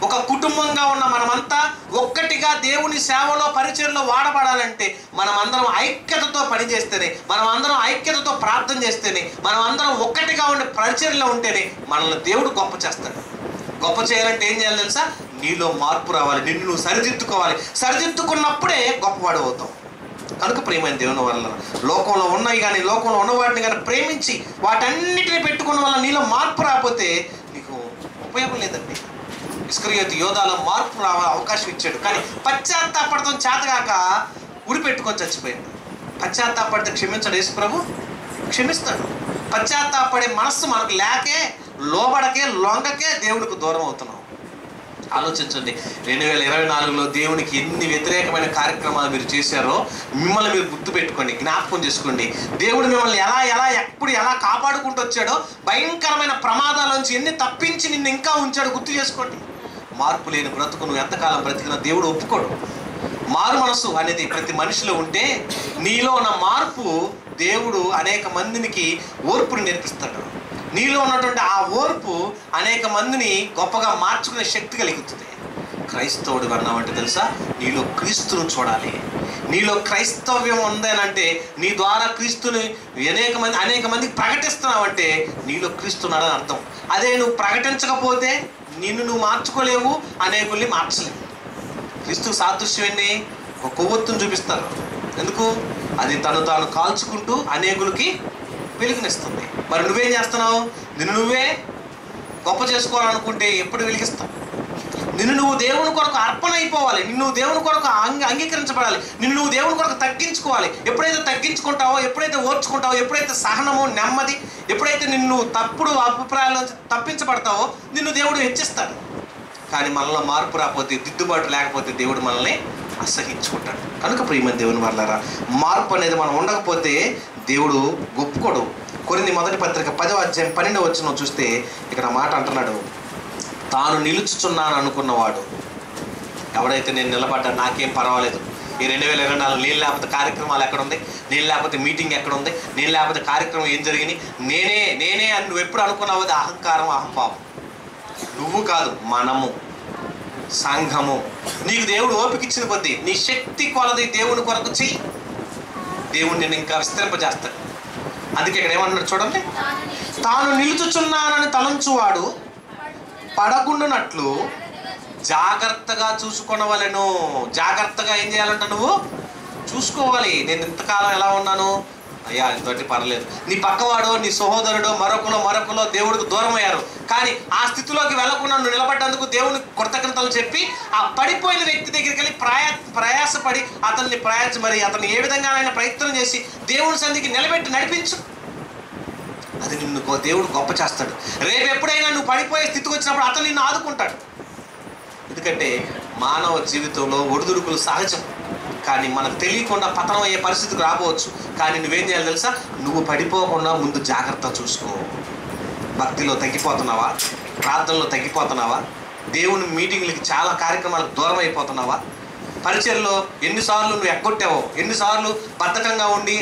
ఒక కుటుంబంగా ఉన్న మనమంతా ఒక్కటిగా దేవుని సేవలో పరిచయలో వాడబడాలంటే మనం అందరం ఐక్యతతో పనిచేస్తేనే, మనం అందరం ఐక్యతతో ప్రార్థన చేస్తేనే, మనం అందరం ఒక్కటిగా ఉండే పరిచయలో ఉంటేనే మనల్ని దేవుడు గొప్ప చేస్తాడు. గొప్ప చేయాలంటే ఏం చేయాలి తెలుసా? నీలో మార్పు రావాలి, నిన్ను నువ్వు సరిదిద్దుకోవాలి. సరిదిద్దుకున్నప్పుడే గొప్పవాడు అవుతావు. కనుక ప్రియమైన దేవుని వల్ల లోకంలో ఉన్నాయి కానీ, లోకంలో ఉన్న వాటిని కానీ ప్రేమించి వాటన్నిటిని పెట్టుకున్న వల్ల నీలో మార్పు రాకపోతే నీకు ఉపయోగం లేదండి. ఇస్కరియోతు యోధాలో మార్పు అవకాశం ఇచ్చాడు, కానీ పశ్చాత్తాపడటం చేతగాక ఉరిపెట్టుకొని చచ్చిపోయాడు. పశ్చాత్తాపడితే క్షమించడు యేసుప్రభు? క్షమిస్తాడు. పశ్చాత్తాపడే మనస్సు మనకు లేకే, లోబడకే, లొంగకే దేవుడికి దూరం అవుతున్నాం. ఆలోచించండి, 2024లో దేవునికి ఎన్ని వ్యతిరేకమైన కార్యక్రమాలు మీరు చేశారో మిమ్మల్ని మీరు గుర్తుపెట్టుకోండి, జ్ఞాపకం చేసుకోండి. దేవుడు మిమ్మల్ని ఎప్పుడు ఎలా కాపాడుకుంటూ వచ్చాడో, భయంకరమైన ప్రమాదాల నుంచి ఎన్ని తప్పించి నిన్ను ఇంకా ఉంచాడో గుర్తు చేసుకోండి. మార్పు లేని బ్రతుకు నువ్వు ఎంతకాలం బ్రతికినా దేవుడు ఒప్పుకోడు. మారు మనసు అనేది ప్రతి మనిషిలో ఉంటే నీలో ఉన్న మార్పు దేవుడు అనేక మందికి ఓర్పుని నేర్పిస్తాడు. నీలో ఉన్నటువంటి ఆ ఓర్పు అనేక మందిని గొప్పగా మార్చుకునే శక్తి కలుగుతుంది. క్రైస్తవుడు అన్నామంటే తెలుసా, నీలో క్రీస్తును చూడాలి. నీలో క్రైస్తవ్యం ఉందేనంటే నీ ద్వారా క్రీస్తుని అనేక మందికి ప్రకటిస్తున్నావంటే నీలో క్రీస్తున్నాడని అర్థం. అదే నువ్వు ప్రకటించకపోతే నిన్ను నువ్వు మార్చుకోలేవు, అనేకుల్ని మార్చలేవు. క్రీస్తు సాదృశ్యం ఏంటి? ఒక కొవ్వొత్తును చూపిస్తారు. ఎందుకు? అది తను తాను కాల్చుకుంటూ అనేకులకి వెలుగునిస్తుంది. మరి నువ్వేం చేస్తున్నావు? నిన్ను నువ్వే గొప్ప చేసుకోవాలనుకుంటే ఎప్పుడు వెలిగిస్తావు? నిన్ను నువ్వు దేవుని కొరకు అర్పణ అయిపోవాలి. నిన్ను నువ్వు దేవుని కొరకు అంగీకరించబడాలి. నిన్ను నువ్వు దేవుని కొరకు తగ్గించుకోవాలి. ఎప్పుడైతే తగ్గించుకుంటావో, ఎప్పుడైతే ఓర్చుకుంటావో, ఎప్పుడైతే సహనము, నెమ్మది, ఎప్పుడైతే నిన్ను తప్పుడు అభిప్రాయాల తప్పించబడతావో నిన్ను దేవుడు హెచ్చిస్తాడు. కానీ మనలో మార్పు రాకపోతే, దిద్దుబాటు లేకపోతే దేవుడు మనల్ని అసహించుకుంటాడు. కనుక ప్రియమైన దేవుని వర్లారా, మార్పు అనేది మనం ఉండకపోతే దేవుడు ఒప్పుకోడు. కొరింథీ మొదటి పత్రిక 10వ అధ్యాయం 12వ వచనం చూస్తే ఇక్కడ మాట అంటున్నాడు, తాను నిలుచుచున్నాను అనుకున్నవాడు. ఎవడైతే నేను నిలబడ్డా నాకేం పర్వాలేదు, ఈ 2024 నేను లేకపోతే కార్యక్రమాలు ఎక్కడుంది, నేను లేకపోతే మీటింగ్ ఎక్కడుంది, నేను లేకపోతే కార్యక్రమం ఏం జరిగింది, నేనే అని నువ్వు ఎప్పుడు అనుకున్నావు? అది అహంకారం, అహంభావం. నువ్వు కాదు, మనము, సంఘము. నీకు దేవుడు ఓపిక ఇచ్చిన కొద్దీ నీ శక్తి కొలది దేవుని కొరకు చెయ్యి. దేవుడు నేను ఇంకా విస్తరింపజేస్తాడు. అందుకే ఇక్కడ ఏమన్నాడు చూడండి, తాను నిలుచుచున్నానని తలంచువాడు పడకుండానట్లు జాగ్రత్తగా చూసుకొనవలెను. జాగ్రత్తగా ఏం చేయాలంట? నువ్వు చూసుకోవాలి. నేను ఇంతకాలం ఎలా ఉన్నాను? అయ్యా ఇంతటి పర్లేదు. నీ పక్కవాడో, నీ సహోదరుడో, మరొకలో దేవుడికి దూరం అయ్యారు. కానీ ఆ స్థితిలోకి వెళ్లకుండా నువ్వు నిలబడ్డందుకు దేవుని కృతజ్ఞతలు చెప్పి ఆ పడిపోయిన వ్యక్తి దగ్గరికి వెళ్ళి ప్రయాసపడి అతన్ని ఏ విధంగానైనా ప్రయత్నం చేసి దేవుని సన్నిధికి నిలబెట్టి నడిపించు. అది నిన్ను దేవుడు గొప్ప చేస్తాడు. రేపు ఎప్పుడైనా నువ్వు పడిపోయే స్థితికి వచ్చినప్పుడు అతను నిన్ను ఆదుకుంటాడు. ఎందుకంటే మానవ జీవితంలో ఒడిదుడుకులు సహజం. కానీ మనకు తెలియకుండా పతనం అయ్యే పరిస్థితికి రాబోవచ్చు. కానీ నువ్వేం చేయాలి తెలుసా? నువ్వు పడిపోకుండా ముందు జాగ్రత్త చూసుకో. భక్తిలో తగ్గిపోతున్నావా? ప్రార్థనలో తగ్గిపోతున్నావా? దేవుని మీటింగ్లకి చాలా కార్యక్రమాలకు దూరం అయిపోతున్నావా? పరిచర్లో ఎన్నిసార్లు నువ్వు ఎగ్గొట్టావో, ఎన్నిసార్లు బద్ధకంగా ఉండి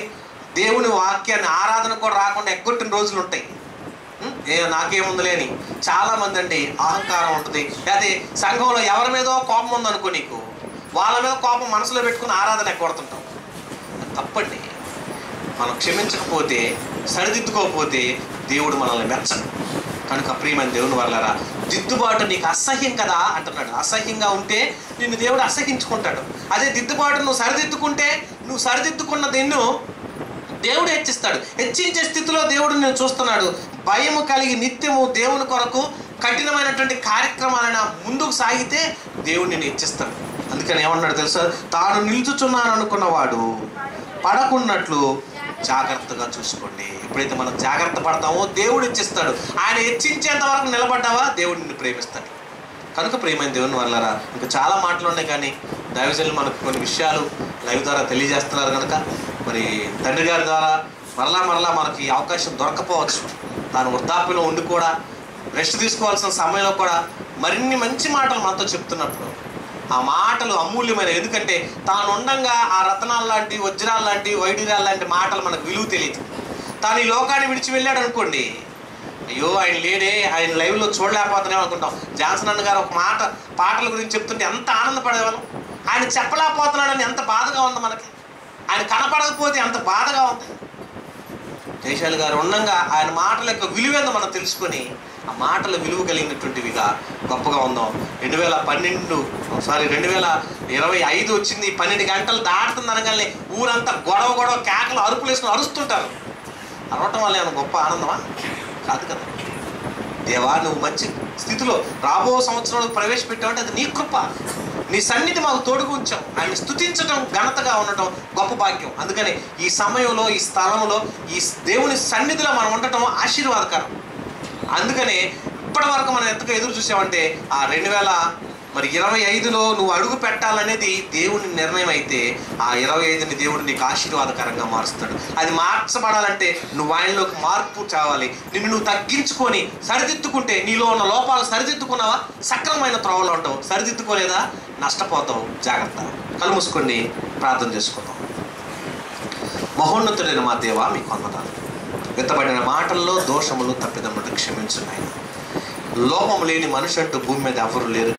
దేవుని వాక్యాన్ని ఆరాధన కూడా రాకుండా ఎగ్గొట్టిన రోజులు ఉంటాయి. నాకేముందిలే అని చాలామంది అండి అహంకారం ఉంటుంది. అదే సంఘంలో ఎవరి మీదో కోపం ఉందనుకో, నీకు వాళ్ళ మీద కోపం మనసులో పెట్టుకుని ఆరాధన ఎగ్గొడుతుంటాం. తప్పండి. మనం క్షమించకపోతే, సరిదిద్దుకోకపోతే దేవుడు మనల్ని మెచ్చడు. కనుక ప్రియమైన దేవుని వర్లారా, దిద్దుబాటు నీకు అసహ్యం కదా అంటున్నాడు. అసహ్యంగా ఉంటే నిన్ను దేవుడు అసహించుకుంటాడు. అదే దిద్దుబాటు నువ్వు సరిదిద్దుకుంటే, నువ్వు సరిదిద్దుకున్న నిన్ను దేవుడు హెచ్చిస్తాడు. హెచ్చించే స్థితిలో దేవుడు నేను చూస్తున్నాడు. భయము కలిగి నిత్యము దేవుని కొరకు కఠినమైనటువంటి కార్యక్రమాలను ముందుకు సాగితే దేవుడు నిన్ను హెచ్చిస్తాడు. అందుకని ఏమన్నాడు తెలుసా? తాను నిలుచుచున్నాను అనుకున్నవాడు పడకున్నట్లు జాగ్రత్తగా చూసుకోండి. ఎప్పుడైతే మనం జాగ్రత్త పడతామో దేవుడు హెచ్చిస్తాడు. ఆయన హెచ్చించేంత వరకు నిలబడ్డావా దేవుడు నిన్ను ప్రేమిస్తాడు. కనుక ప్రియమైన దేవుని వల్లరా, ఇంకా చాలా మాటలు ఉన్నాయి. కానీ దైవజనులు మనకు కొన్ని విషయాలు లైవ్ ద్వారా తెలియజేస్తున్నారు. కనుక మరి తండ్రి గారి ద్వారా మరలా మనకి అవకాశం దొరకపోవచ్చు. తాను వృద్ధాప్యంలో ఉండి కూడా రెస్ట్ తీసుకోవాల్సిన సమయంలో కూడా మరిన్ని మంచి మాటలు మనతో చెప్తున్నప్పుడు ఆ మాటలు అమూల్యమైన. ఎందుకంటే తాను ఉండంగా ఆ రత్నాలు లాంటి, వజ్రాలు లాంటి, వైడూర్యాలు లాంటి మాటలు మనకు విలువ తెలియదు. తాను ఈ లోకాన్ని విడిచి వెళ్ళాడు అనుకోండి, అయ్యో ఆయన లేడే, ఆయన లైవ్లో చూడలేకపోతున్నాం అనుకుంటాం. జాన్సన్ అన్న గారు ఒక పాటల గురించి చెప్తుంటే ఎంత ఆనందపడేవాళ్ళం. ఆయన చెప్పలేకపోతున్నాడని ఎంత బాధగా ఉంది మనకి. ఆయన కనపడకపోతే ఎంత బాధగా ఉంది. జయశాలి గారు ఉండంగా ఆయన మాటల యొక్క విలువేందో మనం తెలుసుకొని ఆ మాటల విలువ కలిగినటువంటివిగా గొప్పగా ఉందాం. 2025 వచ్చింది. 12 గంటలు దాటుతుంది అనగానే ఊరంతా గొడవ కేకలు, అరుపులు వేసుకుని అరుస్తుంటారు. అరవటం వల్ల ఏమైనా గొప్ప ఆనందమా? కాదు కదా. దేవా నువ్వు మంచి స్థితిలో రాబో సంవత్సరంలో ప్రవేశపెట్టావంటే అది నీ కృప. నీ సన్నిధి మాకు తోడుగా ఉంచావు. ఆయన స్తుతించడం, ఘనతగా ఉండటం గొప్ప భాగ్యం. అందుకని ఈ సమయంలో, ఈ స్థలంలో, ఈ దేవుని సన్నిధిలో మనం ఉండటం ఆశీర్వాదకరం. అందుకనే ఇప్పటి వరకు మనం ఎంతగా ఎదురు చూసామంటే ఆ 2025లో నువ్వు అడుగు పెట్టాలనేది దేవుని నిర్ణయం అయితే ఆ 25ని దేవుడు నీకు ఆశీర్వాదకరంగా మారుస్తాడు. అది మార్చబడాలంటే నువ్వు ఆయనలోకి మార్పు చావాలి. నిన్ను నువ్వు తగ్గించుకొని సరిదిద్దుకుంటే, నీలో ఉన్న లోపాలు సరిదిద్దుకున్నావా సక్రమమైన త్రోవలో ఉంటావు. సరిదిద్దుకోలేదా నష్టపోతావు. జాగ్రత్త. కళ్ళు మూసుకొని ప్రార్థన చేసుకుందాం. మహోన్నతుడైన మా దేవా మీకు వందనాలు. విత్తబడిన మాటల్లో దోషములు, తప్పిదములు క్షమించున్నాయి. లోపము లేని మనిషి అంటూ భూమి మీద ఎవరు లేరు.